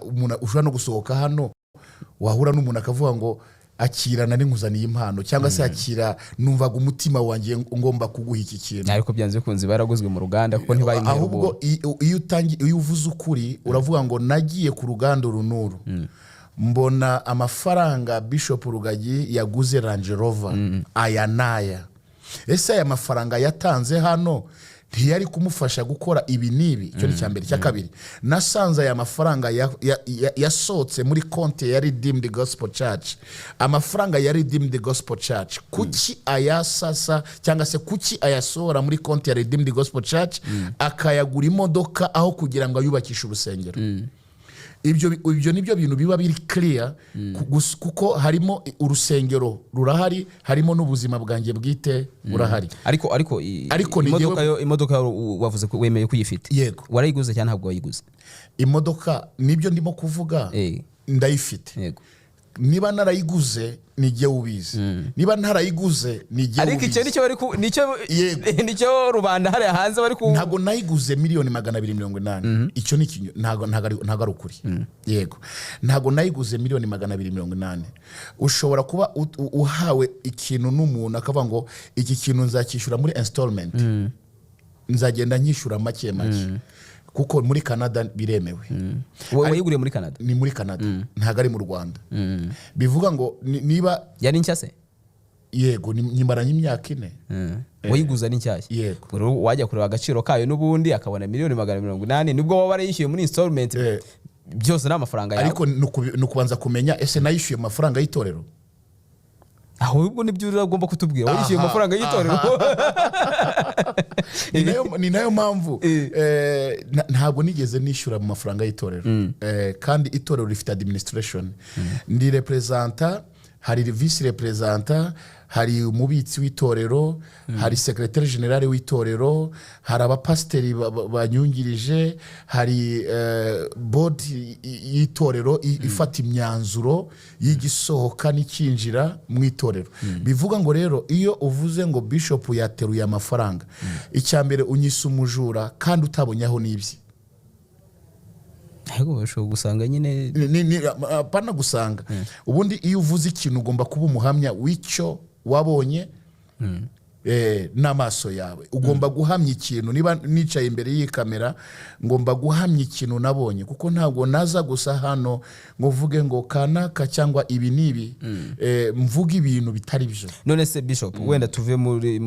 umuntu ushobora no gusohoka hano wahura n'umuntu akavuga ngo akirana n'inkuzaniye impano cyangwa se akira numvaga umutima wanjye ngomba kuguha iki kintu ariko byanze bikunze baraguzwe mu ruganda kuko ntibaye mu ahubwo iyo uvuze ukuri uravuga ngo nagiye ku ruganda runuru mbona amafaranga Bishop Rugagi yaguze Range Rover aya naya ese aya mafaranga yatanze hano ntiyari kumufasha gukora ibi nibi cyo ni cyambere cya kabiri nasanze aya mafaranga yasohotse muri konti ya Redeemed Gospel Church amafaranga ya Redeemed Gospel Church kuki ayasasa cyangwa se kuki ayasohora muri konti ya Redeemed Gospel Church akayagura imodoka aho kugira ngo ayubakishe urusengero ibyo nibyo bintu biba biri clear kuko harimo urusengero rurahari harimo n'ubuzima bwanjye bwite burahari ariko imodoka wavuze ko wemeye kuyifite yego warayiguze cyane ntabwo wayiguze imodoka nibyo ndimo kuvuga ndayifite yego niba narayiguze nijye ubizi niba ntarayiguze nijye ubizi ariko nicyo rubanda hari hanze bari ku ntago nayiguze miliyoni 280 icyo ni ntago ari ukuri yego ntago nayiguze miliyoni 280 ushobora kuba uhawe ikintu n'umuntu akavuga ngo iki kintu nzakishyura muri installment nzagenda nyishyura make kuko muri Canada biremewe wayiguriye muri Canada ni muri Canada ntago ari mu Rwanda bivuga ngo niba yari ncyase yego nyimaranye imyaka 4 wayiguza ni nshyashya yego wajya kureba agaciro kayo n'ubundi akabona miliyoni 280 nibwo baba barayishyuye muri installment byose n'amafaranga yawe ariko nukubanza kumenya ese nayishyuye amafaranga y'itorero ahubwo nibyo uragomba kutubwira wayishyuye amafaranga y'itorero ni nayo mpamvu ntabwo nigeze nishyura mu mafaranga y'itorero kandi itorero rifite administration ndi representa hari vice representa hari umubitsi w'itorero hari secrétaire général w'itorero hari abapasteri banyungirije hari board y'itorero ifata imyanzuro y'igisohoka n'ikinjira mu itorero bivuga ngo rero iyo uvuze ngo Bishop yateruye amafaranga icyambere unyisa umujura kandi utabonyaho n'ibyi ahubwo bashobora gusanga nyine pana gusanga ubundi iyo uvuze ikintu ugomba kuba umuhamya w'icyo wabonye n'amaso yawe ugomba guhamya ikintu niba nicaye imbere y'ikamera ngomba guhamya ikintu nabonye kuko ntabwo naza gusa hano ngo vuge ngo kanaka cyangwa ibi nibi mvuga ibintu bitari byo none se Bishop wenda tuve muri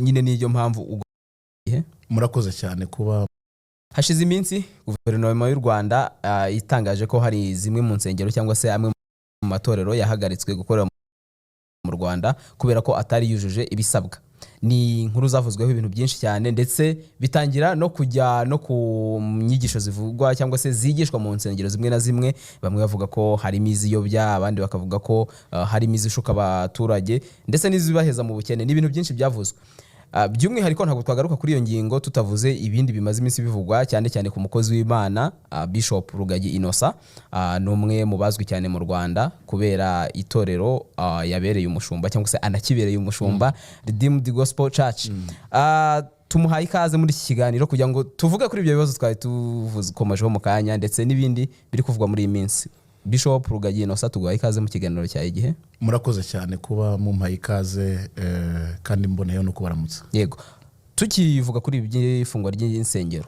nyine niyo mpamvu murakoze cyane kuba hashize iminsi guverinoma y'u Rwanda itangaje ko hari zimwe mu nsengero cyangwa se amwe mu matorero yahagaritswe gukorera mu Rwanda kubera ko atari yujuje ibisabwa ni inkuru zavuzweho ibintu byinshi cyane ndetse bitangira no kujya no ku nyigisho zivugwa cyangwa se zigishwa mu nsengero zimwe na zimwe bamwe bavuga ko hari imiziyobya abandi bakavuga ko hari imizishuka abaturage ndetse n'izibaheza mu bukene n'ibintu byinshi byavuzwe by'umwihariko ntabwo twagaruka kuri iyo ngingo tutavuze ibindi bimaze iminsi bivugwa cyane cyane ku mukozi w'Imana Bishop Rugagi Innocent n'umwe mu bazwi cyane mu Rwanda kubera itorero yabereye umushumba cyangwa se anakibereye umushumba Redeemed Gospel Church tumuhaye ikaze muri iki kiganiro kugira ngo tuvuge kuri ibyo bibazo twari tuvuze mu kanya ndetse n'ibindi biri kuvugwa muri iyi minsi Bishop Rugagi Innocent tuguhaye ikaze mu kiganiro cya Igihe murakoze cyane kuba mumpaye ikaze kandi mboneyeho no kubaramutsa yego tukivuga kuri iby'ifungwa ry'insengero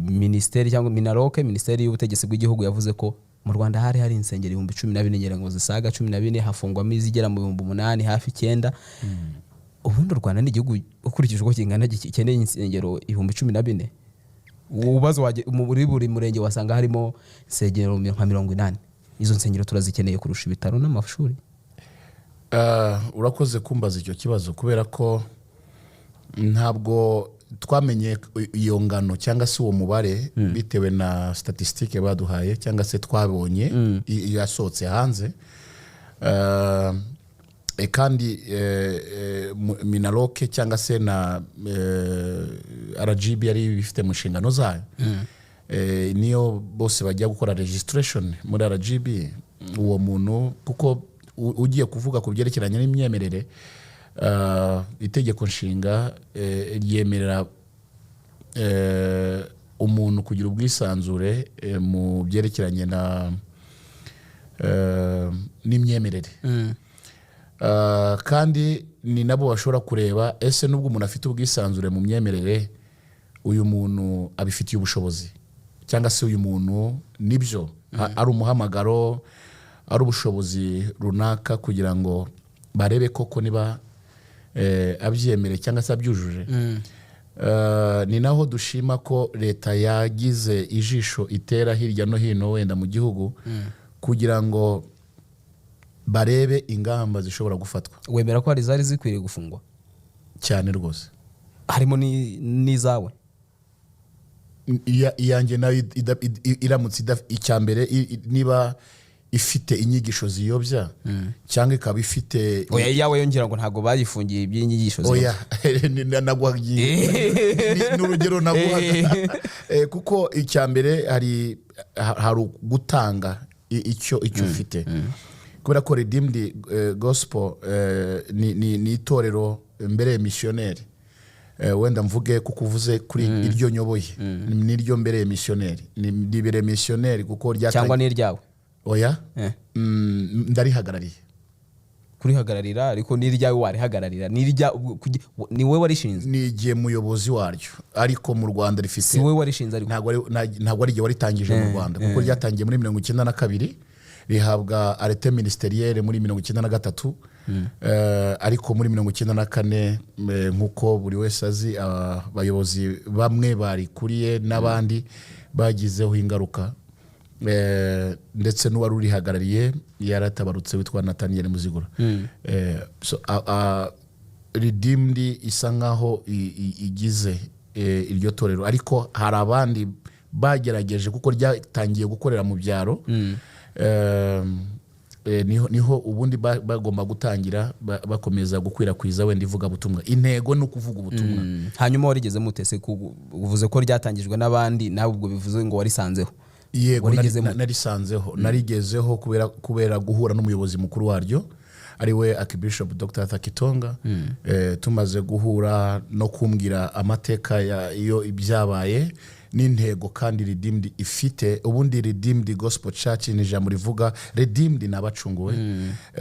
ministeri cyangwa Minaroke ministeri y'ubutegetsi bw'igihugu yavuze ko mu Rwanda hari insengero 12 ngera ngo zisaga 12 hafungwamo izigera mu 8 hafi 9 ubundi u Rwanda ni igihugu ukurikije uko kingana gikeneye insengero 12 ubazo waje muri buri murenge wasanga harimo insengero nka 80 izo nsengero turazikeneye kurusha ibitaro n'amashuri urakoze kumbaza icyo kibazo kubera ko ntabwo twamenye iyo ngano cyangwa se uwo mubare bitewe na statistique baduhaye cyangwa se twabonye yasohotse hanze kandi Minaroke cyangwa se na RGB yari bifite mu nshingano zayo niyo bose bajya gukora registration muri RGB uwo muntu kuko ugiye kuvuga ku byerekeranye n'imyemerere itegeko nshinga ryemerera umuntu kugira ubwisanzure mu byerekeranye n'imyemerere. Kandi ni nabo bashobora kureba ese nubwo umuntu afite ubwisanzure mu myemerere, uyu muntu abifitiye ubushobozi, cyangwa se uyu muntu nibyo ari umuhamagaro, ari ubushobozi runaka, kugira ngo barebe koko niba abyemere cyangwa se abyujuje. Ni naho dushima ko leta yagize ijisho itera hirya no hino wenda mu gihugu kugira ngo barebe ingamba zishobora gufatwa. Wemera ko hari zari zikwiriye gufungwa? Cyane rwose. Harimo n'izawe? Iyanjye nayo iramutse icyambere niba ifite inyigisho ziyobya cyangwa ikaba ifite oya yawe yongera ngo ntago bayifungiye iby'inyigisho ziyobya. Oya nagwagiye n'urugero naguhaga kuko icyambere hari gutanga icyo ufite, kubera ko Redeemed Gospel ni itorero mbere missionnaire. Wenda mvuge kuko uvuze kuri iryo nyoboye niryo mbere missionnaire, ni libere missionnaire kuko ryatanga cyangwa ni ryawe. Oya ndarihagarariye. Kurihagararira ariko ni ryawe warihagararira, ni wowe warishinze? Ni igihe muyobozi waryo, ariko mu Rwanda rifite. Si wowe warishinze ariko? Ntabwo ari igihe waritangije mu Rwanda, kuko ryatangiye muri 1992 rihabwa arrêté ministériel muri 1993. Ariko muri 1994 nkuko buri wese azi, abayobozi bamwe barikuriye n'abandi bagizeho ingaruka, ndetse n'uwari urihagarariye yaratabarutse witwa Nathaniel Muzigura. So Redeemed isa nkaho igize iryo torero, ariko hari abandi bagerageje kuko ryatangiye gukorera mu byaro. Niho ubundi bagomba gutangira bakomeza gukwirakwiza wenda ivuga butumwa. Intego no kuvuga ubutumwa. Hanyuma warigeze mutese uvuze ko ryatangijwe n'abandi, nawe ubwo bivuze ngo warisanzeho? Yego narisanzeho, narigezeho kubera guhura n'umuyobozi mukuru waryo ari we Archbishop Dr. Arthur Kitonga. Tumaze guhura no kumbwira amateka iyo ibyabaye n'intego kandi Redeemed ifite. Ubundi Redeemed Gospel Church ni ijambo rivuga Redeemed n'abacunguwe,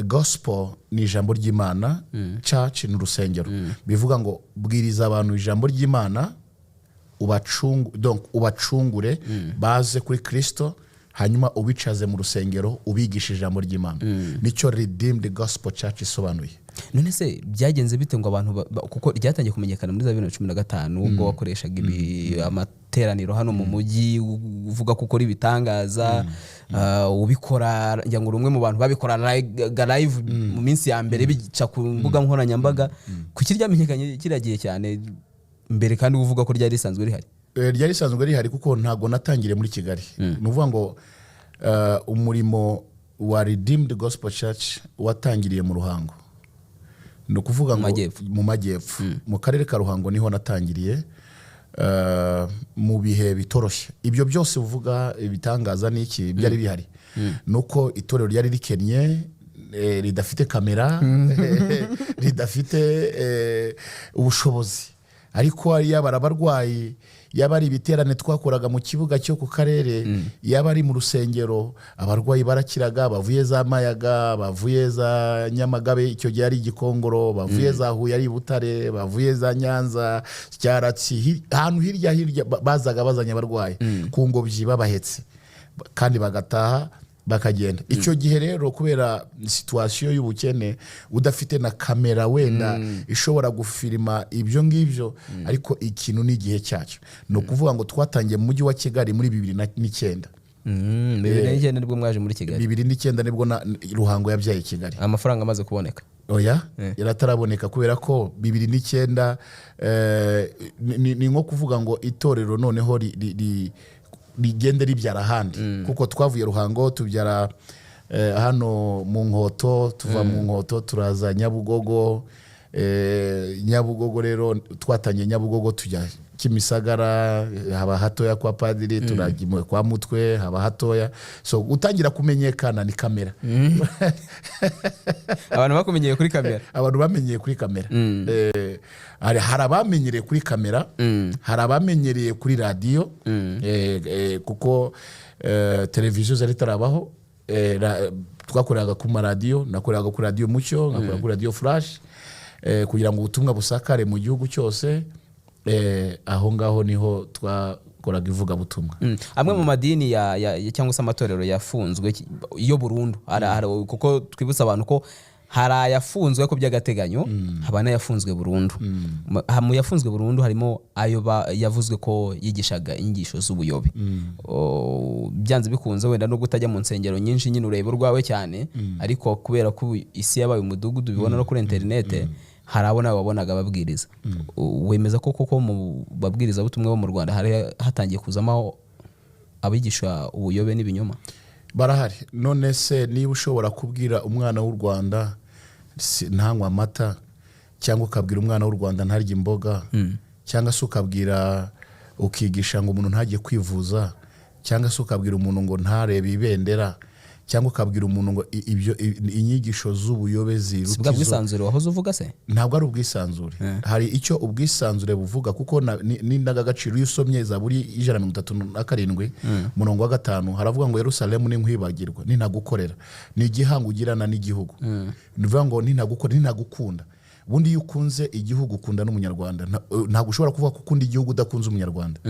Gospel ni ijambo ry'Imana, Church ni urusengero. Bivuga ngo bwiriza abantu ijambo ry'Imana, ubacungure baze kuri Kristo, hanyuma ubicaze mu rusengero ubigisha ijambo ry'Imana. Nicyo Redeemed Gospel Church isobanuye. None se byagenze bite ngo abantu kuko ryatangiye kumenyekana muri 2015 ubwo wakoreshaga amateraniro hano mu mujyi uvuga kuko ari bitangaza, ubikora njya ngo rumwe mu bantu babikora live mu minsi ya mbere bica ku mbuga nkoranyambaga. Kuki ryamenyekanye kiragiye cyane mbere kandi uvuga ko ryari risanzwe rihari? Ryari risanzwe rihari kuko ntago natangire muri Kigali. Nuvuga ngo umurimo wa Redeemed Gospel Church watangiriye mu Ruhango. No kuvuga ngo mu Majyepfo, mu karere ka Ruhango niho natangiriye mu bihe bitoroshye. Ibyo byose uvuga ibitangaza n'iki byari bihari. Nuko itorero ryari rikennye, ridafite kamera, ridafite ubushobozi. Ariko yaba abarwayi, yaba ari ibiterane twakoraga mu kibuga cyo ku karere, yaba ari mu rusengero, abarwayi barakiraga, bavuye za Mayaga, bavuye za Nyamagabe, icyo gihe ari Gikongoro, bavuye za Huye ari Butare, bavuye za Nyanza, Cyaratsi, ahantu hirya bazaga bazanye abarwayi ku ngobyi babahetse kandi bagataha bakagenda. Icyo gihe rero kubera situation y'ubukene, udafite na kamera wenda ishobora gufilima ibyo ngibyo, ariko ikintu n'igihe cyacyo. No kuvuga ngo twatangiye mu mujyi wa Kigali muri 2009. 2009 nibwo mwaje muri Kigali? 2009 nibwo Ruhango yabyaye Kigali. Amafaranga amaze kuboneka? Oya, yarataraboneka kubera ko 2009 ni nko kuvuga ngo itorero noneho rigende ribyara ahandi. Kuko twavuye Ruhango tubyara hano mu Nkoto, tuva mu Nkoto turaza Nyabugogo. Nyabugogo rero twatanye Nyabugogo tujya Kimisagara, haba hatoya kwa padiri, turagimuwe kwa Mutwe, haba hatoya. So utangira kumenyekana ni kamera. Abantu bakumenyeye kuri kamera. Abantu bamenyeye kuri kamera. Hari abamenyereye kuri kamera, hari abamenyereye kuri radio, kuko televiziyo zari tarabaho, twakoreraga ku radio, nakoreraga ku radio Mucyo, nakoreraga ku radio Flash, kugira ngo ubutumwa busakare mu gihugu cyose. Aho ngaho niho twakoraga ivuga butumwa. Amwe mu madini cyangwa se amatorero yafunzwe iyo burundu, kuko twibutsa abantu ko hari ayafunzwe ko by'agateganyo, habana yafunzwe burundu. Mu yafunzwe burundu harimo ayo yavuzwe ko yigishaga inyigisho z'ubuyobe. Byanze bikunze wenda no gutajya mu nsengero nyinshi nyine ureba urwawe cyane, ariko kubera ko isi yabaye umudugudu bibona no kuri internet, harabona wabonaga babwiriza. Wemeza ko koko mu babwiriza butumwe bo mu Rwanda hari hatangiye kuzamo abigisha ubuyobe n'ibinyoma? Barahari. None se niba ushobora kubwira umwana w'u Rwanda ntanywa amata, cyangwa ukabwira umwana w'u Rwanda ntarya imboga, cyangwa se ukabwira ukigisha ngo umuntu ntajye kwivuza, cyangwa se ukabwira umuntu ngo ntarebe ibendera, cyangwa ukabwira umuntu ngo ibyo inyigisho z'ubuyobe zirukizo. Sibwa bwisanzure wahoze uvuga se? Ntabwo ari ubwisanzure. Hari icyo ubwisanzure buvuga, kuko n'indangagaciro iyo usomye Zaburi 137 murongo wa 5 haravuga ngo Yerusalemu ni nkwibagirwa, nintagukorera, ni igihango ugirana n'igihugu. Nivuga ngo nintagukorera, ninagukunda. Ubundi iyo ukunze igihugu ukunda n'umunyarwanda, ntabwo ushobora kuvuga ko ukunda igihugu udakunze umunyarwanda.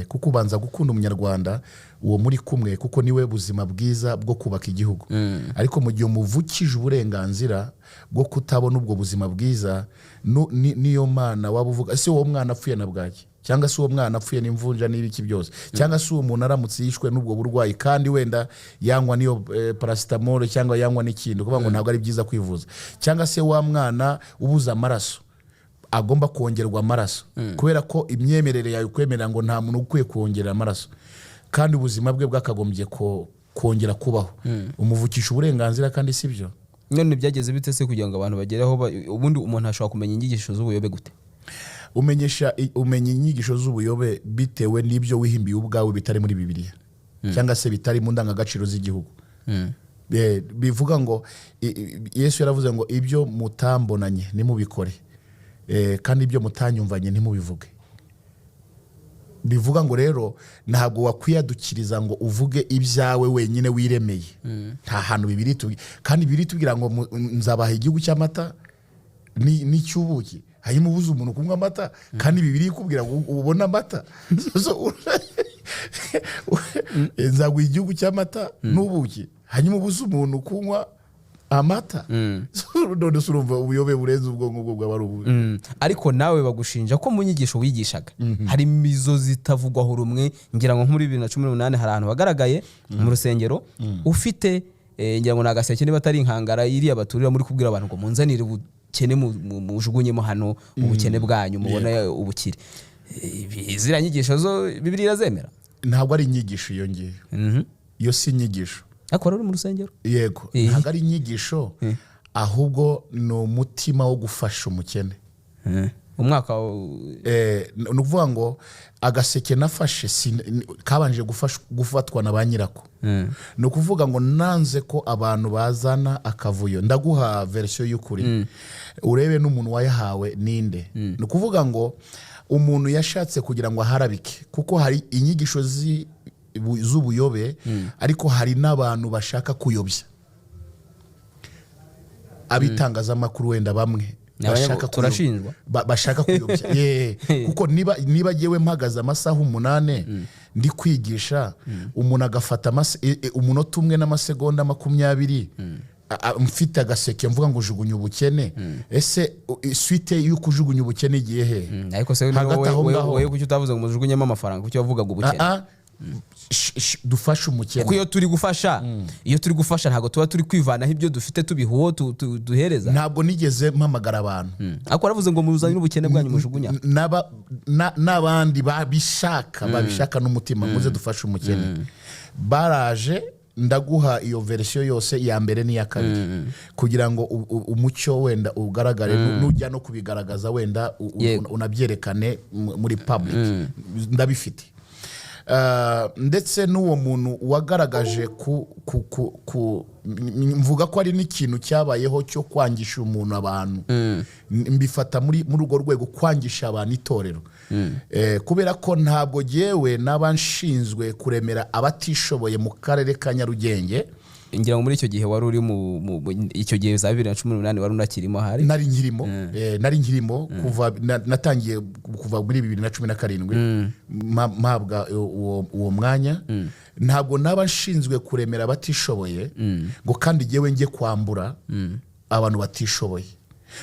Kuko ubanza gukunda umunyarwanda uwo muri kumwe, kuko niwe buzima bwiza bwo kubaka igihugu. Ariko mu gihe muvukije uburenganzira bwo kutabona ubwo buzima bwiza, niyo mana wabuvuga ese uwo mwana apfuye na bwaki, cyangwa se uwo mwana apfuye n'imvunja n'ibiki byose, cyangwa se uwo muntu aramutse yishwe n'ubwo burwayi kandi wenda yanywa niyo paracetamol cyangwa yanywa n'ikindi, kuvuga ngo ntabwo ari byiza kwivuza, cyangwa se wa mwana ubuza amaraso agomba kongerwa amaraso, kubera ko imyemerere yawe kwemerera ngo nta muntu ukwiye kongera amaraso, kandi ubuzima bwe bwakagombye kongera kubaho. Umuvukisha uburenganzira kandi sibyo. None byageze bite se kugira ngo abantu bagereho? Ubundi umuntu ashobora kumenya inyigisho z'ubuyobe gute? Umenya inyigisho z'ubuyobe bitewe n'ibyo wihimbiye ubwawe bitari muri Bibiliya, cyangwa se bitari mu ndangagaciro z'igihugu. Bivuga ngo Yesu yaravuze ngo ibyo mutambonanye nimubikore, kandi ibyo mutanyumvanye ntimubivuge. Bivuga ngo rero ntabwo wakwiyadukiriza ngo uvuge ibyawe wenyine wiremeye. Nta hantu Bibiri kandi Bibiri tubwira ngo nzabaha igihugu cy'amata n'icyubuki, hanyuma ubuze umuntu kunywa amata, kandi Bibiri ikubwira ngo ubone amata. Nzaguha igihugu cy'amata n'ubuki, hanyuma ubuze umuntu kunywa amata. None surumva ubuyobe burenze ubwonko bwo bw'abari ubu. Ariko nawe bagushinja ko mu nyigisho wigishaga hari mizo zitavugwaho rumwe. Ngira ngo muri 2018 hari ahantu bagaragaye mu rusengero ufite ngira ngo nagaseke niba atari inkangara iri abaturira muri kubwira abantu ngo munzanire ubukene mujugunyemo hano ubukene bwanyu mubona ubukire. Izira nyigisho zo Bibiliya zemera? Ntabwo ari inyigisho iyo ngiye. Iyo si inyigisho. Akora uri mu rusengero? Yego, ntabwo ari inyigisho, ahubwo ni umutima wo gufasha umukene. Umwaka ni ukuvuga ngo agaseke nafashe kabanje gufatwa na ba nyirako. Ni ukuvuga ngo nanze ko abantu bazana akavuyo. Ndaguha verisiyo y'ukuri, urebe n'umuntu wayahawe ninde. Ni ukuvuga ngo umuntu yashatse kugira ngo aharabike, kuko hari inyigisho z'ubuyobe, ariko hari n'abantu bashaka kuyobya. Abitangazamakuru wenda bamwe bashaka kuyobya. Kuko niba jewe mpagaze amasaha 8 ndi kwigisha, umuntu agafata umunota umwe n'amasegonda 20 mfite agaseke mvuga ngo jugunya ubukene, ese suite y'uko jugunya ubukene igiye he? Ariko se wowe kuki utavuze ngo mujugunyemo amafaranga, kuki wavuga ngo ubukene? Dufasha umukene. Kuko iyo turi gufasha ntabwo tuba turi kwivanaho ibyo dufite tubihuwo duhereza. Ntabwo nigeze mpamagara abantu. Ariko aravuze ngo muzanye n'ubukene bwanyu mujugunya. N'abandi babishaka n'umutima muze dufasha umukene. Baraje ndaguha iyo verisiyo yose ya mbere n'iya kabiri kugira ngo umucyo wenda ugaragare nujya no kubigaragaza wenda unabyerekane muri public ndabifite. Ndetse n'uwo muntu wagaragaje mvuga ko ari n'ikintu cyabayeho cyo kwangisha umuntu abantu, mbifata muri urwo rwego kwangisha abantu itorero, kubera ko ntabwo jewe n'abanshinzwe kuremera abatishoboye mu karere ka Nyarugenge. Ngira ngo muri icyo gihe wari uri mu icyo gihe za 2018 wari unakirimo hari nari nkirimo kuva natangiye kuva muri 2017 mpabwa uwo mwanya. Ntabwo n'abashinzwe kuremera abatishoboye ngo kandi jewe nge kwambura abantu batishoboye.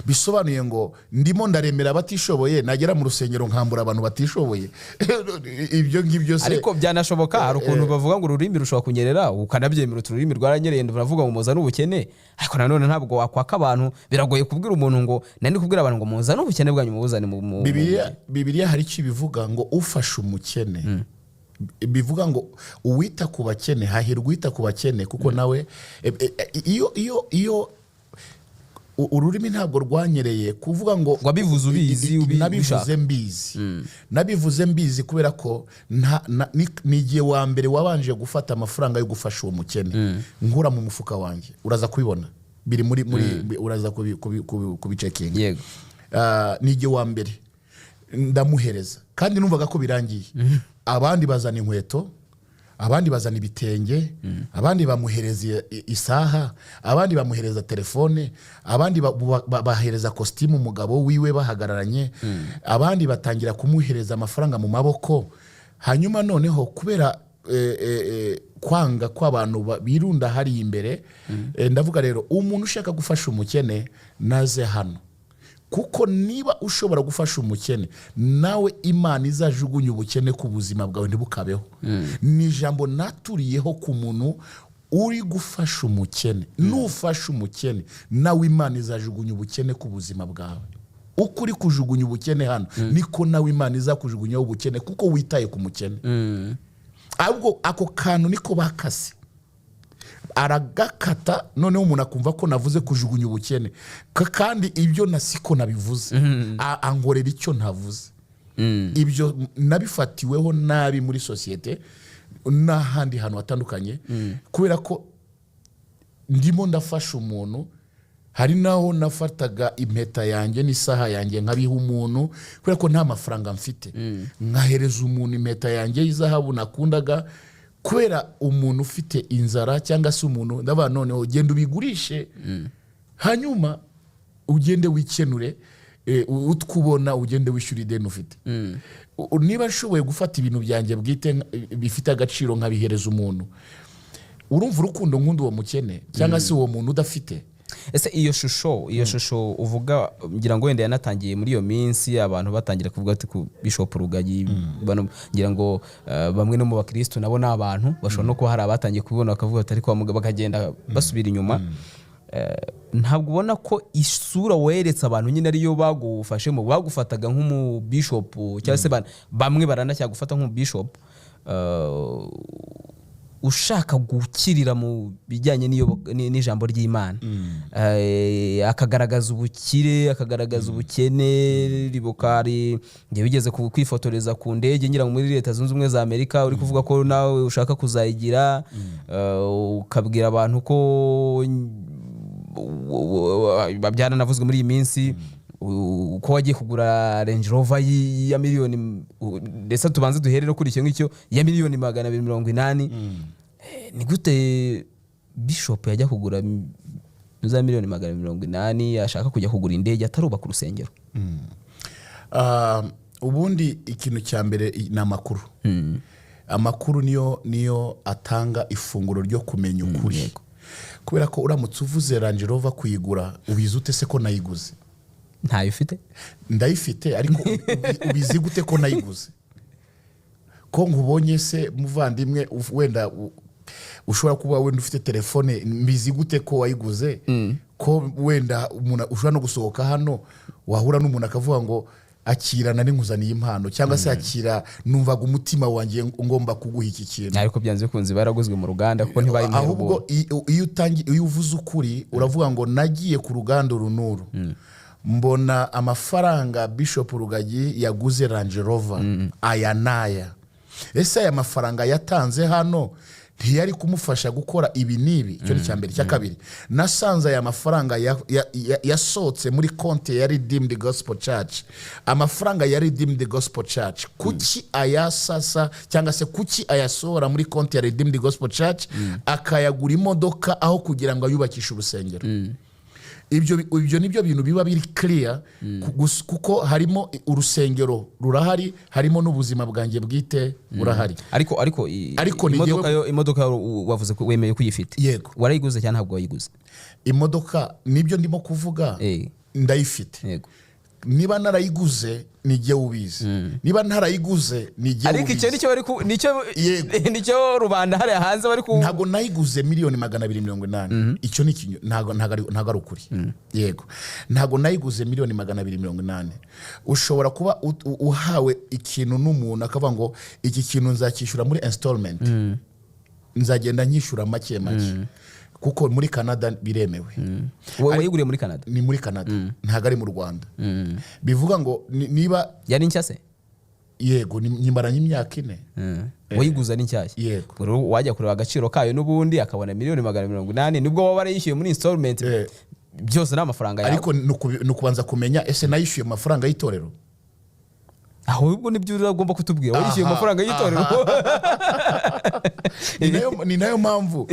Bisobanuye ngo ndimo ndaremera abatishoboye nagera mu rusengero nkambura abantu batishoboye. Ibyo ngibyo se ariko byanashoboka. Hari ukuntu bavuga ngo ururimi rushobora kunyerera ukanabyemera ururimi rwaranyereye baravuga ngo muza n'ubukene, ariko nanone ntabwo wakwaka abantu. Biragoye kubwira umuntu ngo nani kubwira abantu ngo muza n'ubukene bwanyu mubuzane mu Bibiliya hari iki bivuga ngo ufasha umukene, bivuga ngo uwita ku bakene hahirwa uwita ku bakene, kuko nawe iyo ururimi ntabwo rwanyereye kuvuga ngo wabivuze ubizi nabivuze mbizi kubera ko nigiye wa mbere wabanje gufata amafaranga yo gufasha uwo mukene nkura mu mufuka wanjye. Uraza kubibona biri muri uraza kubicekinga. Yego, nigiye wa mbere ndamuhereza kandi numvaga ko birangiye. Abandi bazana inkweto, abandi bazana ibitenge, abandi bamuhereza isaha, abandi bamuhereza telefone, abandi bahereza costume umugabo wiwe bahagararanye, abandi batangira kumuhereza amafaranga mu maboko. Hanyuma noneho kubera kwanga kw'abantu birunda hari imbere, ndavuga rero umuntu ushaka gufasha umukene naze hano, kuko niba ushobora gufasha umukene nawe Imana izajugunya ubukene ku buzima bwawe ntibukabeho. Ni ijambo naturiyeho ku muntu uri gufasha umukene. Nufasha umukene nawe Imana izajugunya ubukene ku buzima bwawe. Uko uri kujugunya ubukene hano niko nawe Imana izakujugunyaho ubukene, kuko witaye ku mukene. Ahubwo ako kantu niko bakase aragakata, noneho umuntu akumva ko navuze kujugunya ubukene, kandi ibyo nasiko nabivuze, angorera icyo ntavuze. Ibyo nabifatiweho nabi muri societe n'ahandi hantu hatandukanye, kubera ko ndimo ndafasha umuntu. Hari naho nafataga impeta yanjye n'isaha yanjye nkabiha umuntu kubera ko nta mafaranga mfite, nkahereza umuntu impeta yanjye y'izahabu nakundaga, kubera umuntu ufite inzara cyangwa se umuntu ndaba noneho ugenda ubigurishe, hanyuma ugende wikenure, utwubona ugende wishyura ideni ufite. Niba nshoboye gufata ibintu byanjye bwite bifite agaciro nkabihereza umuntu, urumva urukundo nkunda uwo mukene cyangwa se uwo muntu udafite. Ese iyo shusho uvuga, ngira ngo wenda yanatangiye muri iyo minsi abantu batangira kuvuga ati ku Bishop Rugagi, ngira ngo bamwe no mu bakristo nabo n'abantu bashobora no kuba hari abatangiye kubona bakavuga ati ariko bakagenda basubira inyuma. Ntabwo ubona ko isura weretse abantu nyine ariyo bagufashemo, bagufataga nk'umu bishop cyangwa se bamwe baranashya gufata nk'umu bishop ushaka gukirira mu bijyanye n'ijambo ry'Imana, akagaragaza ubukire, akagaragaza ubukene. Ribukari ngiye bigeze kwifotoreza ku ndege ngira muri Leta Zunze Ubumwe za Amerika, uri kuvuga ko nawe ushaka kuzayigira, ukabwira abantu ko babyana navuzwe muri iyi minsi uko wagiye kugura Range Rover ya miliyoni, ndetse tubanze duhere no kuri icyo ngicyo ya miliyoni 280. Ni gute Bishop yajya kugura za miliyoni 280 ashaka kujya kugura indege atarubaka urusengero? Ubundi ikintu cya mbere ni amakuru. Amakuru niyo atanga ifunguro ryo kumenya ukuri. Kubera ko uramutse uvuze Range Rover kuyigura, ubizi ute se ko nayiguze? Ntayo ufite? Ndayifite, ariko ubizi gute ko nayiguze? Ko nkubonye se muvandimwe wenda ushobora kuba wenda ufite telefone, mbizi gute ko wayiguze? Ko wenda umuntu ushobora no gusohoka hano wahura n'umuntu akavuga ngo akirana n'inguzaniye impano cyangwa se akira numvaga umutima wanjye ngomba kuguha iki kintu, ariko byanze bikunze baraguzwe mu ruganda kuko ntibaye ahubwo iyo uvuze ukuri uravuga ngo nagiye ku ruganda runuru mbona amafaranga Bishop Rugagi yaguze Range Rover aya naya, ese aya mafaranga yatanze hano ntiyari kumufasha gukora ibi nibi? Icyo ni cyambere. Cya kabiri, nasanze aya mafaranga yasohotse muri konti ya Redeemed Gospel Church, amafaranga ya Redeemed Gospel Church kuki ayasasa cyangwa se kuki ayasohora muri konti ya Redeemed Gospel Church akayagura imodoka aho kugira ngo ayubakishe urusengero? Ibyo nibyo bintu biba biri clear kuko harimo urusengero rurahari, harimo n'ubuzima bwanjye bwite burahari. ariko imodoka wavuze ko wemeye kuyifite. Yego. Warayiguze cyane ntabwo wayiguze? Imodoka nibyo ndimo kuvuga, ndayifite. Yego. Niba narayiguze nijye ubizi, niba ntarayiguze nijye ubizi. Ariko icyo nicyo rubanda hari hanze bari ku. Ntago nayiguze miliyoni 280. Icyo ni ntago ari ukuri. Yego, ntago nayiguze miliyoni 280. Ushobora kuba uhawe ikintu n'umuntu akavuga ngo iki kintu nzakishyura muri installment, nzagenda nyishyura make kuko muri Canada biremewe. Wayiguriye muri Canada? Ni muri Canada, ntago ari mu Rwanda. Bivuga ngo niba yari nshya se? Yego, nyimaranye imyaka 4. Wayiguza ni nshyashya? Yego. Wajya kureba agaciro kayo n'ubundi akabona miliyoni 280 nibwo waba warayishyuye muri installment. Byose n'amafaranga yawe. Ariko nukubanza kumenya ese nayishyuye amafaranga y'itorero? Ahubwo nibyo uragomba kutubwira. Wayishyuye amafaranga y'itorero? Ni nayo mpamvu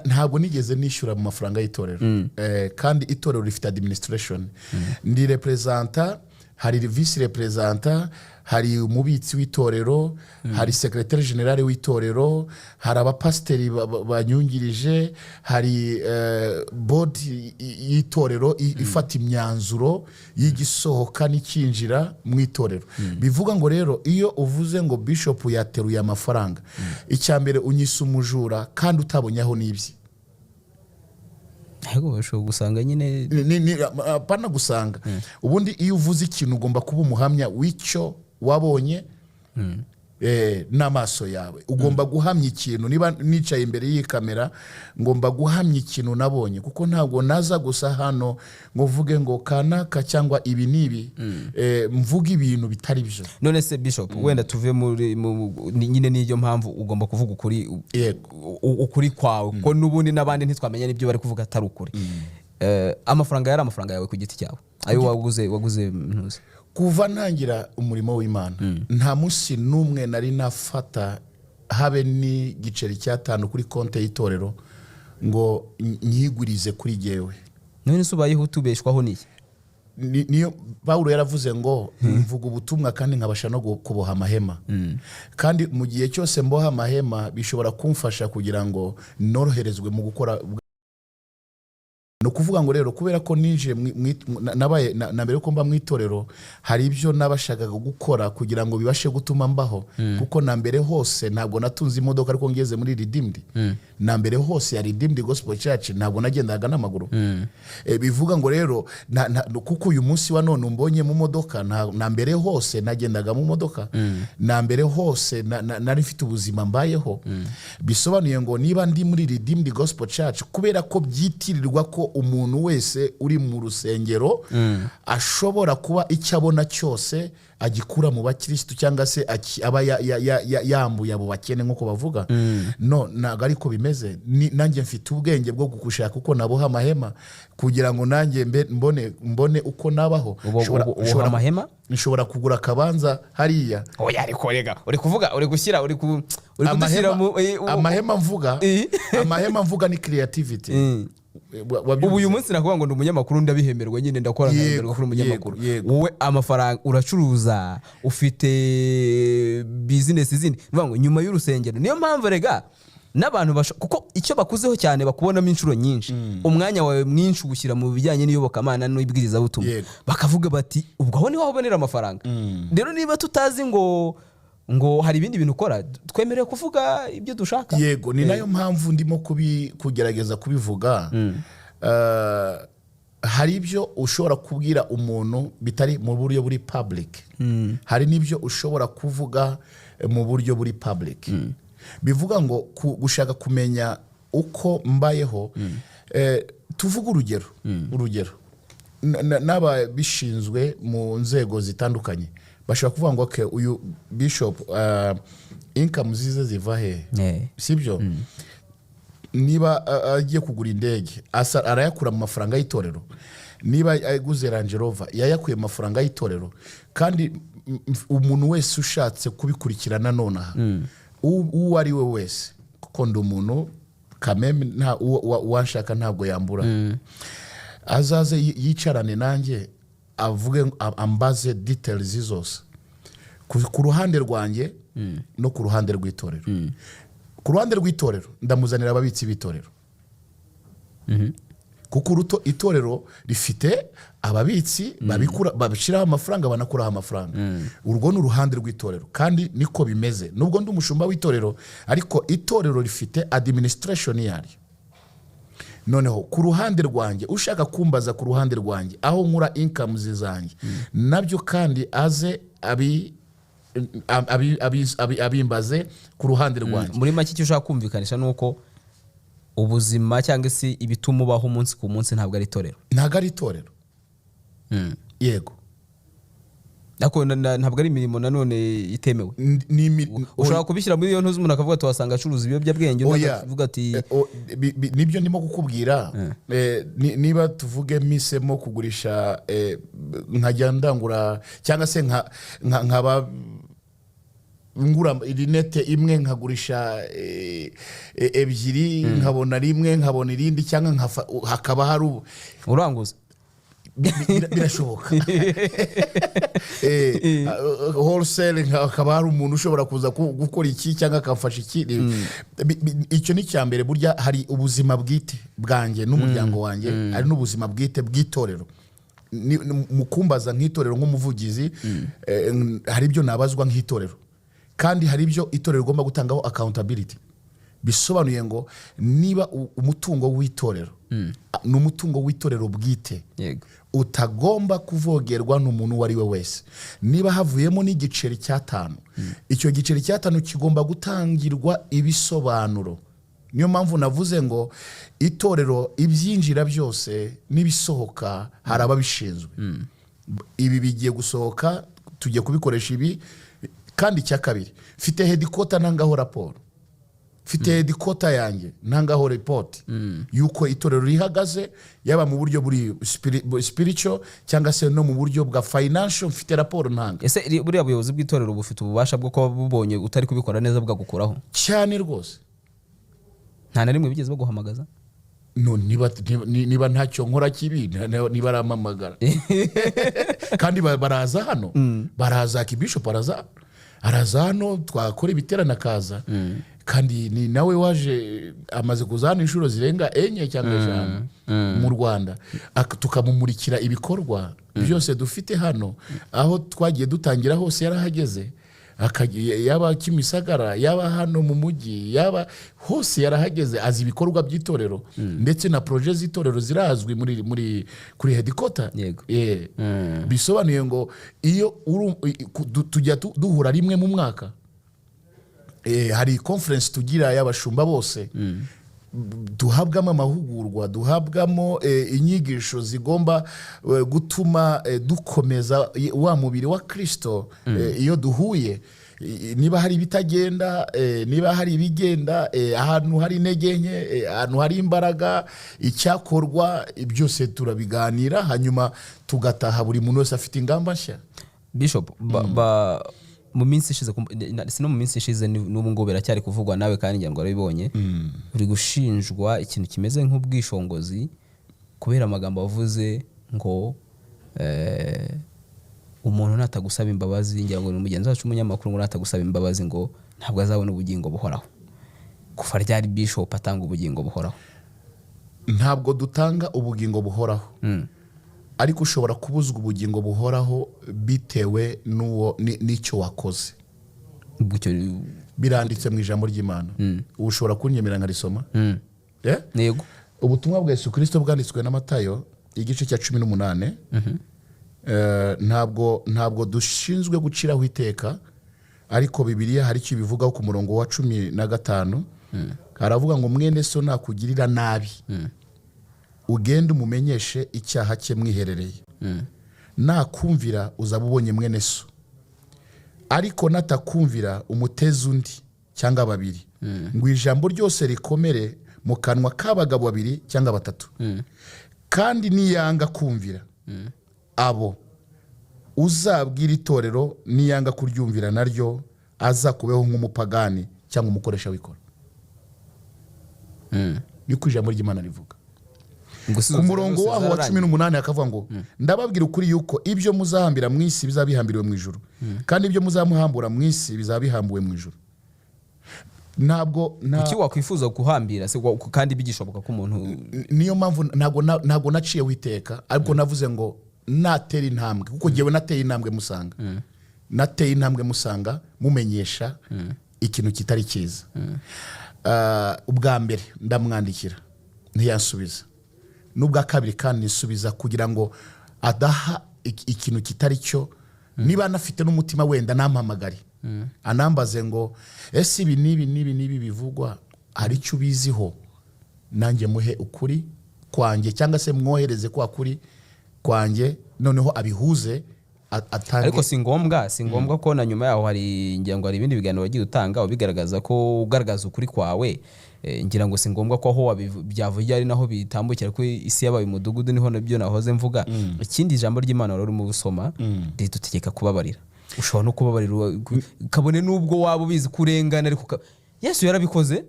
ntabwo nigeze nishyura mu mafaranga y'itorero. Kandi itorero rifite administration. Ndi representa, hari vice representa, hari umubitsi w'itorero, hari secrétaire général w'itorero, hari abapasteri banyungirije, hari board y'itorero ifata imyanzuro y'igisohoka n'ikinjira mu itorero. Bivuga ngo rero iyo uvuze ngo Bishop yateruye amafaranga, icyambere unyisa umujura kandi utabonyaho n'ibyi. Ahego bashobora gusanga nyine pana gusanga. Ubundi iyo uvuze ikintu ugomba kuba umuhamya w'icyo wabonye n'amaso yawe. Ugomba guhamya ikintu. Niba nicaye imbere y'ikamera ngomba guhamya ikintu nabonye, kuko ntabwo naza gusa hano ngo vuge ngo kanaka cyangwa ibi nibi, mvuga ibintu bitari byo. None se Bishop, wenda tuve muri nyine niyo mpamvu ugomba kuvuga ukuri kwawe, kuko nubundi nabandi ntitwamenya n'ibyo bari kuvuga atari ukuri. Amafaranga yari amafaranga yawe ku giti cyawe, ayo waguze ntuzi? Kuva ntangira umurimo w'Imana nta munsi n'umwe nari nafata habe ni giceri cy'atanu kuri konte y'itorero ngo nyigurize kuri jewe. None se ubayeho tubeshwaho n'iki? Niyo Paulo yaravuze ngo mvuga ubutumwa kandi nkabasha no kuboha amahema. Kandi mu gihe cyose mboha amahema bishobora kumfasha kugira ngo noroherezwe mu gukora. No kuvuga ngo rero kubera ko ninje nabaye na mbere ko mba mu itorero, hari ibyo nabashakaga gukora kugira ngo bibashe gutuma mbaho. Kuko na mbere hose ntabwo natunze imodoka ariko ngeze muri Redeemed. Na mbere hose ya Redeemed Gospel Church ntabwo nagendaga n'amaguru. Bivuga ngo rero kuko uyu munsi wa none umbonye mu modoka, na mbere hose nagendaga mu modoka. Na mbere hose nari mfite ubuzima mbayeho. Bisobanuye ngo niba ndi muri Redeemed Gospel Church kubera ko byitirirwa ko umuntu wese uri mu rusengero ashobora kuba icyo abona cyose agikura mu bakristo cyangwa se aba yambuye abo bakene nkuko bavuga. No, ntago ariko bimeze. Nanjye mfite ubwenge bwo gukushaka kuko naboha amahema kugira ngo nanjye mbone uko nabaho. Ushobora amahema? Nshobora kugura kabanza hariya. Oya ariko rega uri kuvuga uri gushyira uri kudushyira mu amahema mvuga. Amahema mvuga ni creativity. Ubu uyu munsi nakuvuga ngo ndi umunyamakuru ndabihemerwa nyine ndakora nkahemerwa kuri umunyamakuru. Wowe amafaranga uracuruza, ufite business zindi. Vuga ngo nyuma y'urusengero niyo mpamvu rega n'abantu kuko icyo bakuzeho cyane bakubonamo inshuro nyinshi. Umwanya wawe mwinshi ugushyira mu bijyanye n'iyobokamana n'ibwiriza butumwa. Bakavuga bati ubwo aho ni waho ubonera amafaranga. Rero niba tutazi ngo hari ibindi bintu ukora, twemereye kuvuga ibyo dushaka. Yego, ni nayo mpamvu ndimo kugerageza kubivuga. hari ibyo ushobora kubwira umuntu bitari mu buryo buri public, hari n'ibyo ushobora kuvuga mu buryo buri public. Bivuga ngo gushaka kumenya uko mbayeho, tuvuga urugero n'aba bishinzwe mu nzego zitandukanye bashobora kuvuga ngo okay, uyu bishop income zize ziva he, sibyo? Niba agiye kugura indege arayakura mu mafaranga y'itorero, niba aguze Range Rover yayakuye mu mafaranga y'itorero. Kandi umuntu wese ushatse kubikurikirana nonaha, uwo ari we wese, kuko ndi umuntu kameme, uwanshaka ntabwo yambura, azaze yicarane nanjye avuge, ambaze details zose ku ruhande rwanjye no ku ruhande rw'itorero. Ku ruhande rw'itorero ndamuzanira ababitsi b'itorero, kuko itorero rifite ababitsi babishyiraho amafaranga, banakuraho amafaranga. Urwo ni uruhande rw'itorero, kandi niko bimeze. Nubwo ndi umushumba w'itorero, ariko itorero rifite administration yaryo. Noneho ku ruhande rwanjye, ushaka kumbaza ku ruhande rwanjye aho nkura income zanjye, nabyo kandi aze abimbaze ku ruhande rwanjye. Muri make icyo ushaka kumvikanisha nuko ubuzima cyangwa se ibituma ubaho umunsi ku munsi ntabwo ari itorero. Ntabwo ari itorero. Yego. Ntabwo ari imirimo nanone itemewe. Ushobora kubishyira muri iyo ntuzi, umuntu akavuga ati wasanga acuruza ibiyobyabwenge, ukavuga ati nibyo ndimo kukubwira. Niba tuvuge misemo kugurisha, nkajya ndangura cyangwa se nkaba ngura rinete imwe nkagurisha ebyiri, nkabona rimwe nkabona irindi, cyangwa hakaba hari uranguza. Birashoboka. Wholesale, hakaba hari umuntu ushobora kuza gukora iki cyangwa akamfasha iki. Icyo ni cyambere. Burya hari ubuzima bwite bwanjye n'umuryango wanjye, hari n'ubuzima bwite bw'itorero. Mukumbaza nk'itorero nk'umuvugizi, hari ibyo nabazwa nk'itorero, kandi hari ibyo itorero rigomba gutangaho accountability. Bisobanuye ngo niba umutungo w'itorero ni umutungo w'itorero bwite, utagomba kuvogerwa n'umuntu uwo ari we wese. Niba havuyemo n'igiceri cy'atanu, icyo giceri cy'atanu kigomba gutangirwa ibisobanuro. Niyo mpamvu navuze ngo itorero, ibyinjira byose n'ibisohoka hari ababishinzwe. Ibi bigiye gusohoka, tugiye kubikoresha ibi. Kandi icya kabiri, mfite headquarter ntangaho raporo, mfite headquarter yanjye ntangaho report yuko itorero rihagaze, yaba mu buryo buri spiritual cyangwa se no mu buryo bwa financial. Mfite raporo ntanga. Ese buriya buyobozi bw'itorero bufite ububasha bwo kuba bubonye utari kubikora neza bwagukuraho? Cyane rwose. Nta na rimwe bigeze baguhamagaza? No, niba ntacyo nkora kibi, niba aramamagara. Kandi baraza hano, baraza kibishop, araza hano, twakora ibiterane akaza. Kandi ni nawe waje, amaze kuza hano inshuro zirenga 4 cyangwa 5 mu Rwanda, tukamumurikira ibikorwa byose dufite hano. Aho twagiye dutangira hose yarahageze, yaba Kimisagara, yaba hano mu mujyi, yaba hose yarahageze, azi ibikorwa by'itorero, ndetse na projet z'itorero zirazwi kuri headquarter. Bisobanuye ngo iyo tujya duhura rimwe mu mwaka, hari conference tugira y'abashumba bose, duhabwamo amahugurwa, duhabwamo inyigisho zigomba gutuma dukomeza wa mubiri wa Kristo. Iyo duhuye, niba hari ibitagenda, niba hari ibigenda, ahantu hari intege nke, ahantu hari imbaraga, icyakorwa, byose turabiganira, hanyuma tugataha buri muntu wese afite ingamba nshya. Bishop, mu minsi ishize, sino mu minsi ishize n'ubu ngo biracyari kuvugwa nawe, kandi ngira ngo arabibonye, uri gushinjwa ikintu kimeze nk'ubwishongozi kubera amagambo avuze ngo umuntu natagusaba imbabazi, ngira ngo ni umugenzi wacu umunyamakuru, ngo natagusaba imbabazi ngo ntabwo azabona ubugingo buhoraho. Kuva ryari Bishop atanga ubugingo buhoraho? Ntabwo dutanga ubugingo buhoraho, ariko ushobora kubuzwa ubugingo buhoraho bitewe n'icyo wakoze. Biranditse mu ijambo ry'Imana. Ushobora kunyemera nkarisoma? Yego. Ubutumwa bwa Yesu Kristo bwanditswe na Matayo igice cya 18 ntabwo dushinzwe guciraho iteka, ariko Bibiliya hari icyo bivugaho ku murongo wa 15 haravuga ngo mwene so nakugirira nabi ugende umumenyeshe icyaha cye mwiherereye, nakumvira uzaba ubonye mwene so, ariko natakumvira umuteze undi cyangwa babiri, ngo ijambo ryose rikomere mu kanwa k'abagabo babiri cyangwa batatu, kandi niyanga kumvira abo uzabwira itorero, niyanga kuryumvira naryo azakubeho nk'umupagani cyangwa umukoresha w'ikoro. niko ijambo ry'Imana rivuga. Ku murongo waho wa 18 akavuga ngo ndababwira ukuri yuko ibyo muzahambira mu isi bizabihambiriwe mu ijuru, kandi ibyo muzamuhambura mu isi bizabihambuwe mu ijuru. Ntabwo iki wakwifuza kuhambira se kandi bigishoboka ko umuntu, niyo mpamvu ntabwo naciye witeka, ariko navuze ngo natera intambwe, kuko jewe nateye intambwe musanga, nateye intambwe musanga mumenyesha ikintu kitari cyiza. Ubwa mbere ndamwandikira ntiyansubiza, n'ubwa kabiri kandi nisubiza kugira ngo adaha ikintu kitari cyo. Niba nafite n'umutima wenda nampamagari anambaze ngo ese ibi nibi bivugwa hari icyo ubiziho, nanjye muhe ukuri kwanjye, cyangwa se mwohereze kwa kuri kwanjye, noneho abihuze atange. Ariko si ngombwa ko na nyuma yaho hari ngirango hari ibindi biganiro wagiye utanga ubigaragaza ko ugaragaza ukuri kwawe. Ngira ngo si ngombwa ko aho byavuye ari naho bitambukira ko isi yabaye umudugudu, niho nabyo nahoze mvuga. Ikindi ijambo ry'Imana rero mu gusoma ritutegeka kubabarira. Ushobora no kubabarira kabone nubwo waba ubizi kurengana, ariko Yesu yarabikoze.